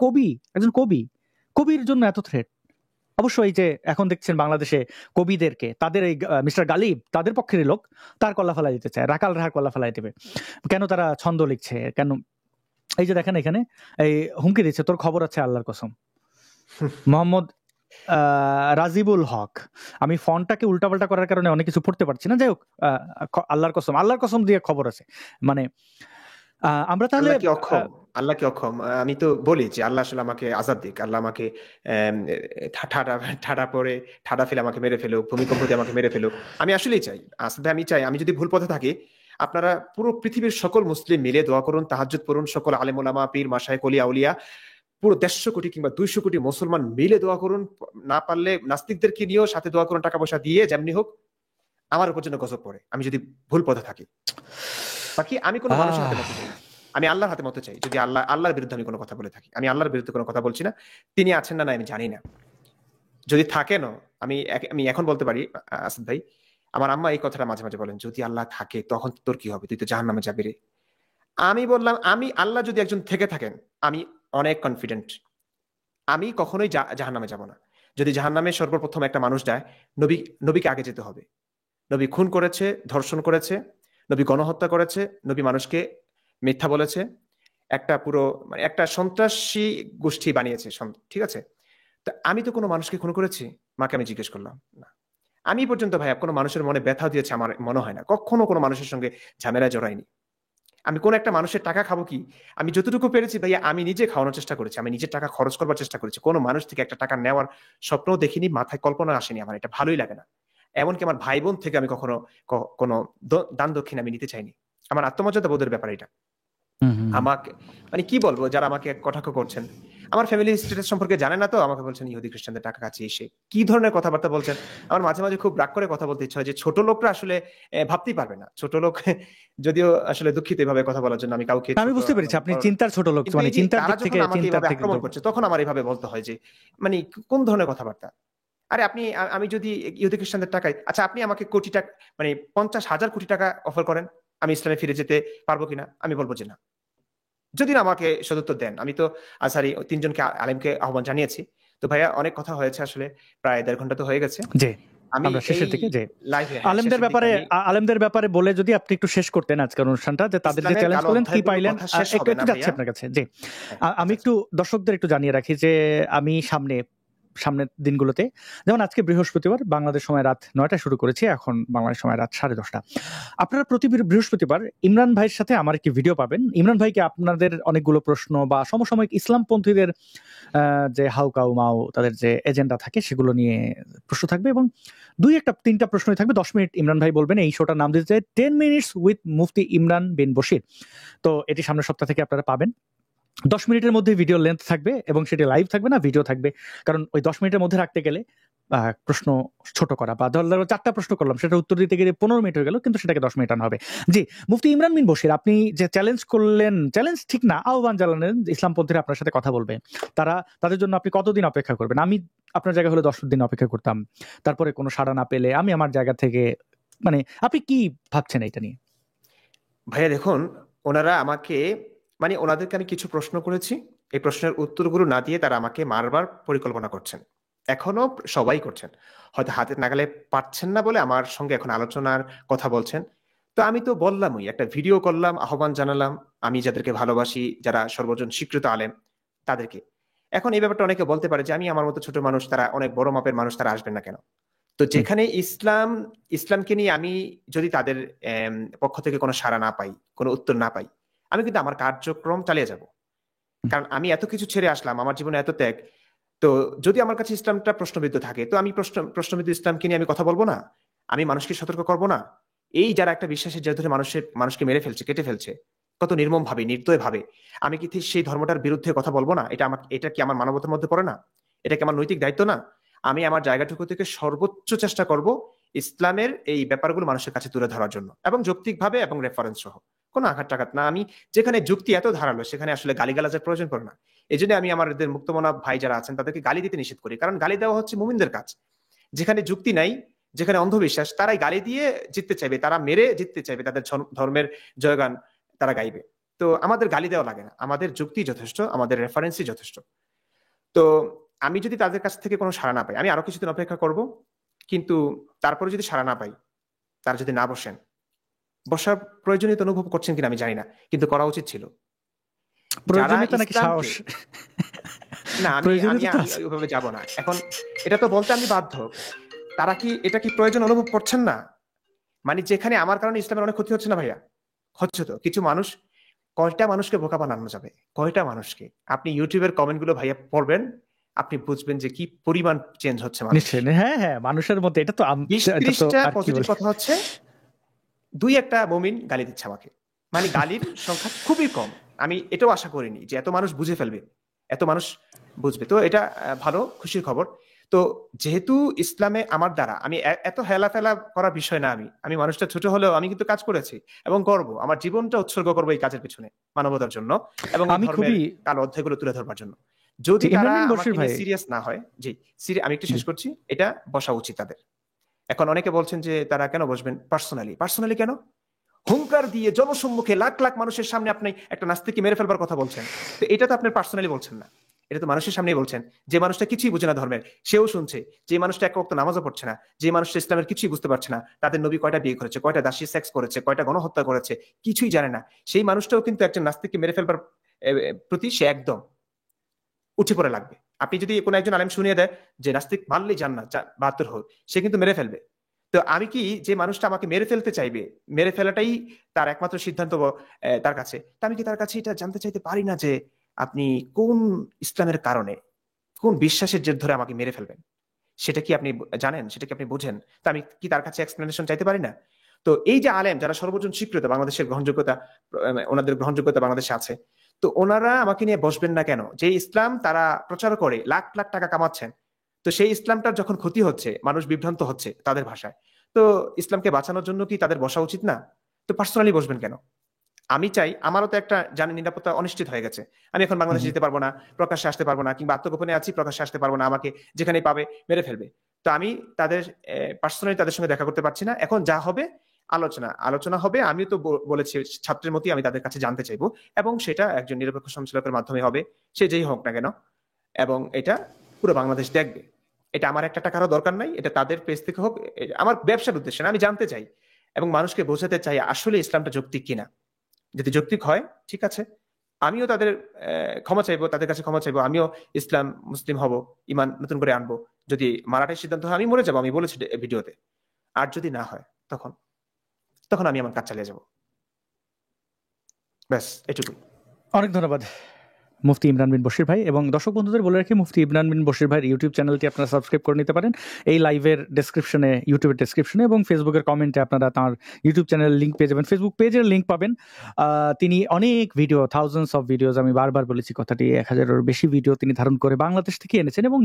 কবির জন্য এত থ্রেট। অবশ্যই যে এখন দেখছেন বাংলাদেশে কবিদেরকে, তাদের এই মিস্টার গালিব তাদের পক্ষের লোক, তার কল্লা ফেলাই দিতে চায়, রাখাল রাহা কল্লা ফেলাই দেবে। কেন তারা ছন্দ লিখছে, কেন? এই যে দেখেন এখানে এই হুমকি দিচ্ছে, তোর খবর আছে আল্লাহর কসম। মোহাম্মদ রাজিবুল হক, আমি ফন্টটাকে উল্টাপাল্টা করার কারণে অনেক কিছু পড়তে পারছি না, যাই হোক, আল্লাহর কসম দিয়ে খবর আছে। মানে আমরা তাহলে আল্লাহ কি অক্ষম? আমি তো বলি যে আল্লাহ আসলে আমাকে আজাদ দিক, আল্লাহ আমাকে ঠাডা ফেলে আমাকে মেরে ফেলুক, ভূমিকম্প দিয়ে আমাকে মেরে ফেলুক। আমি আসলেই চাই, আসলে আমি চাই, আমি যদি ভুল পথে থাকি আপনারা পুরো পৃথিবীর সকল মুসলিম মিলে দোয়া করুন, তাহাজ্জুদ পড়ুন, সকল আলেম ওলামা, পীর, মাশায়েখ, ওলিয়া উলিয়া, পুরো 150 কোটি কিংবা 200 কোটি মুসলমান মিলে দোয়া করুন। না পারলে নাস্তিকদেরকে নিয়েও সাথে দোয়া করুন, টাকা পয়সা দিয়ে, যেমনি হোক আমার উপর যেন গজব পড়ে, আমি যদি ভুল পথে থাকি। বাকি আমি কোনো মানুষের হাতে মতে চাই না, আমি আল্লাহর হাতে মতে চাই। যদি আল্লাহর বিরুদ্ধে আমি কোনো কথা বলে থাকি, আমি আল্লাহর বিরুদ্ধে কোনো কথা বলছি না। তিনি আছেন না আমি জানি না, যদি থাকেনও আমি এখন বলতে পারি আসাদ ভাই, আমার আম্মা এই কথাটা মাঝে মাঝে বলেন, যদি আল্লাহ থাকে তখন তোর কি হবে, তুই তো জাহান্নামে যাবি রে। আমি বললাম, আমি আল্লাহ যদি একজন থেকে থাকেন, আমি অনেক কনফিডেন্ট, আমি কখনোই জাহান্নামে যাব না। যদি জাহান্নামে সর্বপ্রথম একটা মানুষ যায়, নবীকে আগে যেতে হবে। নবী খুন করেছে, ধর্ষণ করেছে, নবী গণহত্যা করেছে, নবী মানুষকে মিথ্যা বলেছে, একটা পুরো মানে একটা সন্ত্রাসী গোষ্ঠী বানিয়েছে, ঠিক আছে। তো আমি তো কোনো মানুষকে খুন করেছি? মাকে আমি জিজ্ঞেস করলাম, না। আমি পর্যন্ত ভাই কোনো মানুষের মনে ব্যথা দিয়েছে আমার মনে হয় না, কখনো কোনো মানুষের সঙ্গে ঝামেলায় জড়াইনি। আমি কোন একটা মানুষের টাকা খাবো কি? আমি যতটুকু পেরেছি ভাইয়া আমি নিজে খাওয়ানোর চেষ্টা করেছি, আমি নিজের টাকা খরচ করবার চেষ্টা করেছি। কোনো মানুষ থেকে একটা টাকা নেওয়ার স্বপ্নও দেখিনি, মাথায় কল্পনা আসেনি, আমার এটা ভালোই লাগে না। এমনকি আমার ভাই বোন থেকে আমি কখনো কোনো দান দক্ষিণ আমি নিতে চাইনি। আমার আত্মমর্যাদা বোধের ব্যাপার এটা। আমাকে মানে কি বলবো, যারা আমাকে কটাক্ষ করছেন, আমার ফ্যামিলি স্ট্যাটাস সম্পর্কে জানে না, তো আমাকে বলছেন ইহুদি খ্রিস্টানদের টাকা কাছে এসে কি ধরনের কথাবার্তা বলছেন। আমার মাঝে মাঝে খুব রাগ করে কথা বলতে ইচ্ছা হয় যে ছোট লোকরা আসলে ভাবতেই পারবে না। ছোট লোক যদিও আসলে দুঃখিত এভাবে কথা বলার জন্য, আমি কাউকে আমি বুঝতে পেরেছি আপনি চিন্তার ছোট লোক, মানে চিন্তার দিক থেকে আক্রমণ করছে, তখন আমার এইভাবে বলতে হয় যে মানে কোন ধরনের কথাবার্তা। আরে আমি যদি ইহুদি খ্রিস্টানদের টাকায়, আচ্ছা আপনি আমাকে কোটি টাকা মানে 50,000 কোটি টাকা অফার করেন, আমি ইসলামে ফিরে যেতে পারবো কিনা? আমি বলবো যে না, যদি না আমাকে সদুত্তর দেন। আমি তো আজহারি 3 জনকে আলেমকে আহ্বান জানিয়েছি। তো ভাইয়া অনেক কথা হয়েছে আসলে, প্রায় 1.5 ঘন্টা তো হয়ে গেছে। জি, আমরা শেষের দিকে যে আলেমদের ব্যাপারে বলে যদি আপনি একটু শেষ করতেন আজকের অনুষ্ঠানটা, যে তাদের যে চ্যালেঞ্জ করলেন কি পাইলেন, একটু যাচ্ছে আপনার কাছে। জি, আমি একটু দর্শকদের একটু জানিয়ে রাখি যে আমি সামনের দিনগুলোতে, যেমন আজকে বৃহস্পতিবার, বাংলাদেশ সময় রাত 9টায় শুরু করেছি, এখন বাংলাদেশ সময় রাত 10:30। আপনারা প্রতি বৃহস্পতিবার ইমরান ভাইয়ের সাথে আমার একটি ভিডিও পাবেন। ইমরান ভাইকে আপনাদের অনেকগুলো প্রশ্ন বা সমসাময়িক ইসলামপন্থীদের যে হাউকাউ মাও তাদের যে এজেন্ডা থাকে সেগুলো নিয়ে প্রশ্ন থাকবে, এবং 2-3টা প্রশ্নই থাকবে। 10 মিনিট ইমরান ভাই বলবেন। এই শোটার নাম দিতে 10 মিনিটস উইথ মুফতি ইমরান বিন বশির। তো এটি সামনের সপ্তাহ থেকে আপনারা পাবেন। 10 মিনিটের মধ্যে ভিডিও লেন্থ থাকবে এবং সেটা লাইভ থাকবে না, ভিডিও থাকবে। কারণ ওই 10 মিনিটের মধ্যে রাখতে গেলে প্রশ্ন ছোট করা, বা ধরো 4টা প্রশ্ন করলাম, সেটা উত্তর দিতে গেলে 15 মিনিট হয়ে গেল, কিন্তু সেটাকে 10 মিনিট আনা হবে। জি, মুফতি ইমরান বিন বশির, আপনি যে চ্যালেঞ্জ করলেন, চ্যালেঞ্জ ঠিক না, আহ্বান জানালেন ইসলামপন্থীরা আপনার সাথে কথা বলবে, তাদের জন্য আপনি কতদিন অপেক্ষা করবেন? আমি আপনার জায়গা হলে 10 দিন অপেক্ষা করতাম। তারপরে কোনো সাড়া না পেলে আমি আমার জায়গা থেকে, মানে আপনি কি ভাবছেন এটা নিয়ে? ভাইয়া দেখুন, ওনারা আমাকে মানে ওনাদেরকে আমি কিছু প্রশ্ন করেছি, এই প্রশ্নের উত্তরগুলো না দিয়ে তারা আমাকে মারবার পরিকল্পনা করছেন, এখনো সবাই করছেন। হয়তো হাতের নাগালে পাচ্ছেন না বলে আমার সঙ্গে এখন আলোচনার কথা বলছেন। তো আমি তো বললামই, একটা ভিডিও করলাম, আহ্বান জানালাম আমি যাদেরকে ভালোবাসি, যারা সর্বজন স্বীকৃত আলেম, তাদেরকে। এখন এই ব্যাপারটা অনেকে বলতে পারে যে আমি আমার মতো ছোট মানুষ, তারা অনেক বড় মাপের মানুষ, তারা আসবেন না কেন? তো যেখানে ইসলামকে নিয়ে আমি যদি তাদের পক্ষ থেকে কোনো সাড়া না পাই, কোনো উত্তর না পাই, আমি কিন্তু আমার কার্যক্রম চালিয়ে যাব। কারণ আমি এত কিছু ছেড়ে আসলাম, আমার জীবনে এত ত্যাগ। তো যদি আমার কাছে ইসলামটা প্রশ্নবিদ্ধ থাকে, তো আমি প্রশ্নবিদ্ধ ইসলামকে নিয়ে আমি কথা বলবো না? আমি মানুষকে সতর্ক করবো না? এই যারা একটা বিশ্বাসের জের ধরে মানুষকে মেরে ফেলছে, কেটে ফেলছে, কত নির্মম ভাবে, নির্দয় ভাবে, আমি কি সেই ধর্মটার বিরুদ্ধে কথা বলবো না? এটা কি আমার মানবতার মধ্যে পড়ে না? এটা কি আমার নৈতিক দায়িত্ব না? আমি আমার জায়গাটুকু থেকে সর্বোচ্চ চেষ্টা করব ইসলামের এই ব্যাপারগুলো মানুষের কাছে তুলে ধরার জন্য, এবং যৌক্তিকভাবে এবং রেফারেন্স সহ, কোনো আঘাত টাঘাত না। আমি যেখানে যুক্তি এত ধারালো, সেখানে আসলে গালিগালাজের প্রয়োজন পড়ে না। এই জন্য আমি আমাদের মুক্তমনা ভাই যারা আছেন তাদেরকে গালি দিতে নিষেধ করি, কারণ গালি দেওয়া হচ্ছে মুমিনদের কাজ। যেখানে যুক্তি নাই, যেখানে অন্ধবিশ্বাস, তারাই গালি দিয়ে জিততে চাইবে, তারা মেরে জিততে চাইবে, তাদের ধর্মের জয়গান তারা গাইবে। তো আমাদের গালি দেওয়া লাগে না, আমাদের যুক্তি যথেষ্ট, আমাদের রেফারেন্সই যথেষ্ট। তো আমি যদি তাদের কাছ থেকে কোনো সাড়া না পাই, আমি আরো কিছুদিন অপেক্ষা করব। কিন্তু তারপরে যদি সাড়া না পাই, তারা যদি না বসেন, বসার প্রয়োজনীয়তা অনুভব করছেন কিনা আমি জানি না, কিন্তু করা উচিত ছিল। প্রয়োজনীয়তা নাকি সাহস? না, আমি ওইভাবে যাব না। এখন এটা তো বলতে আমি বাধ্য। তারা কি এটা কি প্রয়োজন অনুভব করছেন না? মানে যেখানে আমার কারণে ইসলামের অনেক ক্ষতি হচ্ছে না ভাইয়া? হচ্ছে তো। কিছু মানুষ, কয়টা মানুষকে বোকা বানানো যাবে? কয়টা মানুষকে? আপনি ইউটিউবের কমেন্ট গুলো ভাইয়া পড়বেন, আপনি বুঝবেন যে কি পরিমাণ চেঞ্জ হচ্ছে। হ্যাঁ, মানুষের মধ্যে এটা তো 20-30টা পজিটিভ কথা হচ্ছে, দুই একটা মুমিন গালি দিচ্ছে আমাকে, মানে গালির সংখ্যা খুবই কম। আমি এটাও আশা করিনি যে এত মানুষ বুঝে ফেলবে, এত মানুষ বুঝবে। তো এটা ভালো, খুশির খবর। তো যেহেতু ইসলামে আমার দ্বারা আমি এত হেলাফেলা করার বিষয় না, আমি মানুষটা ছোট হলেও আমি কিন্তু কাজ করেছি এবং করব, আমার জীবনটা উৎসর্গ করবো এই কাজের পিছনে, মানবতার জন্য এবং এই আমি ধর্মের খুবই কালো অধ্যায়গুলো তুলে ধরবার জন্য। যদি তারা ইমরান বিন আমাকে বশির ভাই, নিয়ে সিরিয়াস না হয়, জি আমি একটু শেষ করছি, এটা বসা উচিত তাদের। এখন অনেকে বলছেন যে তারা কেন বসবেন, পার্সোনালি কেন? হুঙ্কার দিয়ে জনসম্মুখে লাখ লাখ মানুষের সামনে আপনি একটা নাস্তিককে মেরে ফেলবার কথা বলছেন, তো এটা তো আপনি পার্সোনালি বলছেন না, এটা তো মানুষের সামনেই বলছেন। যে মানুষটা কিছুই বুঝে না ধর্মের, সেও শুনছে। যে মানুষটা এক ওয়াক্ত নামাজও পড়ছে না, যে মানুষটা ইসলামের কিছুই বুঝতে পারছে না, তাদের নবী কয়টা বিয়ে করেছে, কয়টা দাসী সেক্স করেছে, কয়টা গণহত্যা করেছে, কিছুই জানে না, সেই মানুষটাও কিন্তু একজন নাস্তিককে মেরে ফেলবার প্রতি সে একদম উঠে পড়ে লাগবে। আপনি যদি কোনো একজন আলেম শুনিয়ে দেয় যে নাস্তিক মারলেই জান্নাত 72 হোক, সে কিন্তু মেরে ফেলবে। তো আমি কি, যে মানুষটা আমাকে মেরে ফেলতে চাইবে, মেরে ফেলাটাই তার একমাত্র সিদ্ধান্ত তার কাছে, তা আমি কি তার কাছে এটা জানতে চাইতে পারি না যে আপনি কোন ইসলামের কারণে, কোন বিশ্বাসের জের ধরে আমাকে মেরে ফেলবেন? সেটা কি আপনি জানেন, সেটা কি আপনি বুঝেন? তা আমি কি তার কাছে এক্সপ্লেনেশন চাইতে পারি না? তো এই যে আলেম যারা সর্বজন স্বীকৃত, বাংলাদেশের গ্রহণযোগ্যতা, ওনাদের গ্রহণযোগ্যতা বাংলাদেশে আছে, তো ওনারা আমাকে নিয়ে বসবেন না কেন? যে ইসলাম তারা প্রচার করে লাখ লাখ টাকা কামাচ্ছেন, তো সেই ইসলামটার যখন ক্ষতি হচ্ছে, মানুষ বিভ্রান্ত হচ্ছে তাদের ভাষায়, তো ইসলামকে বাঁচানোর জন্য কি তাদের বসা উচিত না? তো পার্সোনালি বসবেন কেন? আমি চাই, আমারও তো একটা জানি নিরাপত্তা অনিশ্চিত হয়ে গেছে, আমি এখন বাংলাদেশে যেতে পারবো না, প্রকাশ্যে আসতে পারবো না, কিংবা আত্মগোপনে আছি, প্রকাশ্যে আসতে পারবো না, আমাকে যেখানে পাবে মেরে ফেলবে। তো আমি তাদের পার্সোনালি তাদের সঙ্গে দেখা করতে পারছি না। এখন যা হবে আলোচনা হবে, আমিও তো বলেছি ছাত্রের মতোই আমি তাদের কাছে জানতে চাইবো, এবং সেটা একজন নিরপেক্ষ সঞ্চালকের মাধ্যমে হবে, সে যেই হোক না কেন, এবং এটা পুরো বাংলাদেশ দেখবে। এটা আমার একটা টাকারও দরকার নাই, এটা তাদের পেজ থেকে হোক, আমার ব্যবসার উদ্দেশ্যে না, আমি জানতে চাই এবং মানুষকে বোঝাতে চাই আসলে ইসলামটা যৌক্তিক কিনা। যদি যৌক্তিক হয়, ঠিক আছে, আমিও তাদের ক্ষমা চাইবো, তাদের কাছে ক্ষমা চাইবো, আমিও ইসলাম মুসলিম হব, ইমান নতুন করে আনবো। যদি মারাটাই সিদ্ধান্ত হয়, আমি মরে যাবো, আমি বলেছি ভিডিওতে। আর যদি না হয়, তখন তখন আমি আমার কাজ চালিয়ে যাব। ব্যাস এটুকুই। অনেক ধন্যবাদ মুফতি ইমরান বিন বশির ভাই। এবং দর্শক বন্ধুদের বলে রাখি, মুফতি ইমরান বিন বশির ভাইয়ের ইউটিউব চ্যানেলটি আপনারা সাবস্ক্রাইব করে নিতে পারেন এই লাইভের ডেসক্রিপশনে, ইউটিউবের ডেসক্রিপশনে, এবং ফেসবুকের কমেন্টে আপনারা তার ইউটিউব চ্যানেলের লিঙ্ক পেয়ে যাবেন, ফেসবুক পেজের লিঙ্ক পাবেন। তিনি অনেক ভিডিও, থাউজেন্ডস অফ ভিডিওজ, আমি বারবার বলেছি কথাটি, 1000-এর বেশি ভিডিও তিনি ধারণ করে বাংলাদেশ থেকে এনেছেন, এবং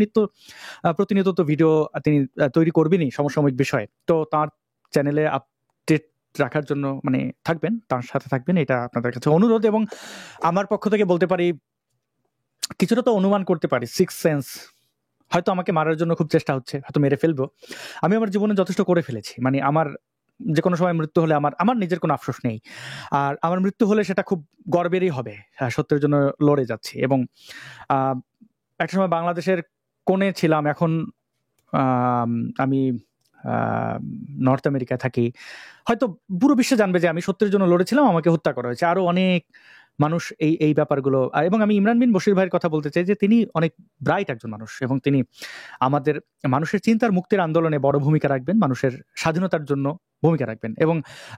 প্রতিনিয়ত তো ভিডিও তিনি তৈরি করবেনই সমসাময়িক বিষয়ে। তো তার চ্যানেলে আপডেট রাখার জন্য মানে থাকবেন, তার সাথে থাকবেন, এটা আপনাদের কাছে অনুরোধ। এবং আমার পক্ষ থেকে বলতে পারি, কিছুটা তো অনুমান করতে পারি, সিক্স সেন্স, হয়তো আমাকে মারার জন্য খুব চেষ্টা হচ্ছে, হয়তো মেরে ফেলবো। আমি আমার জীবনে যথেষ্ট করে ফেলেছি, মানে আমার যে কোনো সময় মৃত্যু হলে আমার নিজের কোনো আফসোস নেই। আর আমার মৃত্যু হলে সেটা খুব গর্বেরই হবে, সত্যের জন্য লড়ে যাচ্ছি। এবং একটা সময় বাংলাদেশের কোণে ছিলাম, এখন আমি নর্থ আমেরিকায় থাকি। হয়তো পুরো বিশ্বে জানবে যে আমি সত্যের জন্য লড়েছিলাম, আমাকে হত্যা করা হয়েছে। আরো অনেক মানুষ এই ব্যাপারগুলো, এবং আমি ইমরান বিন বশির ভাইয়ের কথা বলতে চাই যে তিনি অনেক ব্রাইট একজন মানুষ, এবং তিনি আমাদের মানুষের চিন্তার মুক্তির আন্দোলনে বড় ভূমিকা রাখবেন, মানুষের স্বাধীনতার জন্য ভূমিকা রাখবেন। এবং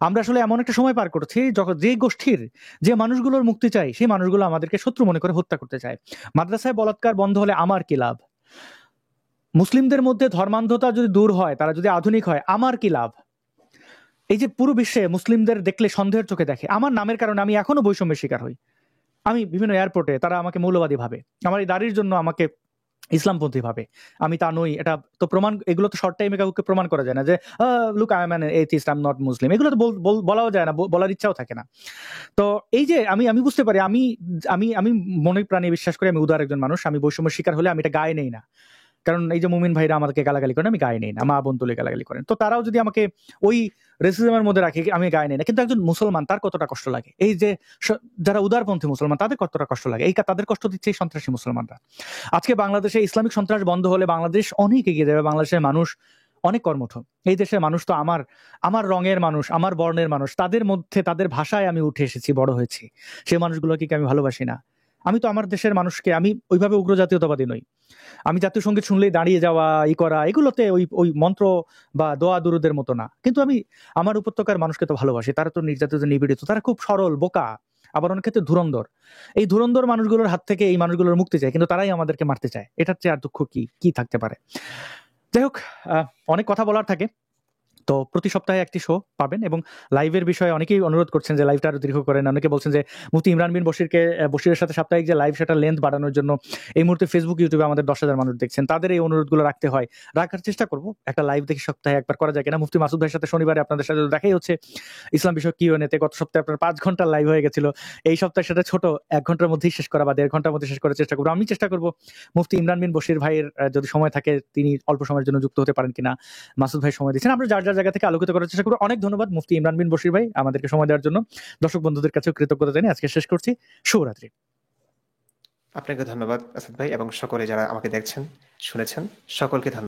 আমরা আসলে এমন একটা সময় পার করছি যখন যে গোষ্ঠীর, যে মানুষগুলোর মুক্তি চাই, সেই মানুষগুলো আমাদেরকে শত্রু মনে করে হত্যা করতে চায়। মাদ্রাসায় বলাৎকার বন্ধ হলে আমার কি লাভ? মুসলিমদের মধ্যে ধর্মান্ধতা যদি দূর হয়, তারা যদি আধুনিক হয়, আমার কি লাভ? এই যে পুরো বিশ্বে মুসলিমদের দেখলে সন্দেহের চোখে দেখে, আমার নামের কারণে আমি এখনো বৈষম্যের শিকার হই। আমি বিভিন্ন এয়ারপোর্টে, তারা আমাকে মৌলবাদী ভাবে, আমার এই দাড়ির জন্য আমাকে ইসলামপন্থী ভাবে। আমি তা নই, এটা তো প্রমাণ, এগুলো তো শর্ট টাইমে কাউকে প্রমাণ করা যায় না যে look I am an atheist, I am not Muslim, এগুলো তো বলাও যায় না, বলার ইচ্ছাও থাকে না। তো এই যে আমি বুঝতে পারি, আমি আমি আমি মনে প্রাণে বিশ্বাস করি, আমি উদার একজন মানুষ, আমি বৈষম্যের শিকার হলে আমি এটা গায়ে নেই না। কারণ এই যে মুমিন ভাইরা আমাকে গালাগালি করেন, আমি গায়ে নেই না, মা বোন তুলে গালাগালি করেন, তো তারাও যদি আমাকে ওই রেসিজমের মধ্যে রাখে, আমি গায়ে নেই না। কিন্তু একজন মুসলমান, তার কতটা কষ্ট লাগে, এই যে যারা উদারপন্থী মুসলমান, তাদের কতটা কষ্ট লাগে, তাদের কষ্ট দিচ্ছে এই সন্ত্রাসী মুসলমানরা। আজকে বাংলাদেশে ইসলামিক সন্ত্রাস বন্ধ হলে বাংলাদেশ অনেক এগিয়ে যাবে, বাংলাদেশের মানুষ অনেক কর্মঠ। এই দেশের মানুষ তো আমার রঙের মানুষ, আমার বর্ণের মানুষ, তাদের মধ্যে, তাদের ভাষায় আমি উঠে এসেছি, বড় হয়েছি, সেই মানুষগুলোকে আমি ভালোবাসি না? আমি তো আমার দেশের মানুষকে, আমি ওইভাবে উগ্র জাতীয়তাবাদী নই। আমি জাতীয় সঙ্গীত শুনলেই দাঁড়িয়ে যাওয়া, করা, এগুলোতে ওই মন্ত্র বা দোয়া দুরুদের মতো না। কিন্তু আমি আমার উপত্যকার মানুষকে তো ভালোবাসি, তারা তো নির্যাতিত, নিপীড়িত, তারা খুব সরল, বোকা, আবার অনেক ক্ষেত্রে ধুরন্ধর। এই ধুরন্ধর মানুষগুলোর হাত থেকে এই মানুষগুলোর মুক্তি চায়, কিন্তু তারাই আমাদেরকে মারতে চায়। এটার চেয়ে আর দুঃখ কি থাকতে পারে? যাই হোক, অনেক কথা বলার থাকে, তো প্রতি সপ্তাহে একটি শো পাবেন এবং লাইভের বিষয়ে অনেকেই অনুরোধ করছেন যে লাইভটা আরো দীর্ঘ করেন। অনেকে বলছেন যে মুফতি ইমরান বিন বশিরের সাথে সাপ্তাহিক যে লাইভ সেটা লেন্থ বাড়ানোর জন্য এই মুহূর্তে ফেসবুক ইউটিউবে আমাদের 10,000 মানুষ দেখছেন, তাদের এই অনুরোধগুলো রাখতে হয়, রাখার চেষ্টা করব। একটা লাইভ দেখি সপ্তাহে একবার করা যায় কিনা। মুফতি মাসুদ ভাইয়ের সাথে শনিবারে আপনাদের সাথে দেখাই হচ্ছে ইসলাম বিষয়ক কিউএনএতে। গত সপ্তাহে আপনার 5 ঘন্টার লাইভ হয়ে গেছিল, এই সপ্তাহে সেটা ছোট 1 ঘন্টার মধ্যেই শেষ করা বা 1.5 ঘন্টার মধ্যে শেষ করার চেষ্টা করবো। আমি চেষ্টা করবো মুফতি ইমরান বিন বশির ভাইয়ের যদি সময় থাকে তিনি অল্প সময়ের জন্য যুক্ত হতে পারেন কিনা। মাসুদ ভাই সময় দিচ্ছেন, আমরা যার যার জায়গা থেকে আলোকিত করার চেষ্টা করবো। অনেক ধন্যবাদ মুফতি ইমরান বিন বশির ভাই আমাদেরকে সময় দেওয়ার জন্য। দর্শক বন্ধুদের কাছেও কৃতজ্ঞতা জানিয়ে আজকে শেষ করছি। শুভরাত্রি। আপনাকে ধন্যবাদ আসাদ ভাই, এবং সকলে যারা আমাকে দেখছেন শুনেছেন সকলকে ধন্যবাদ।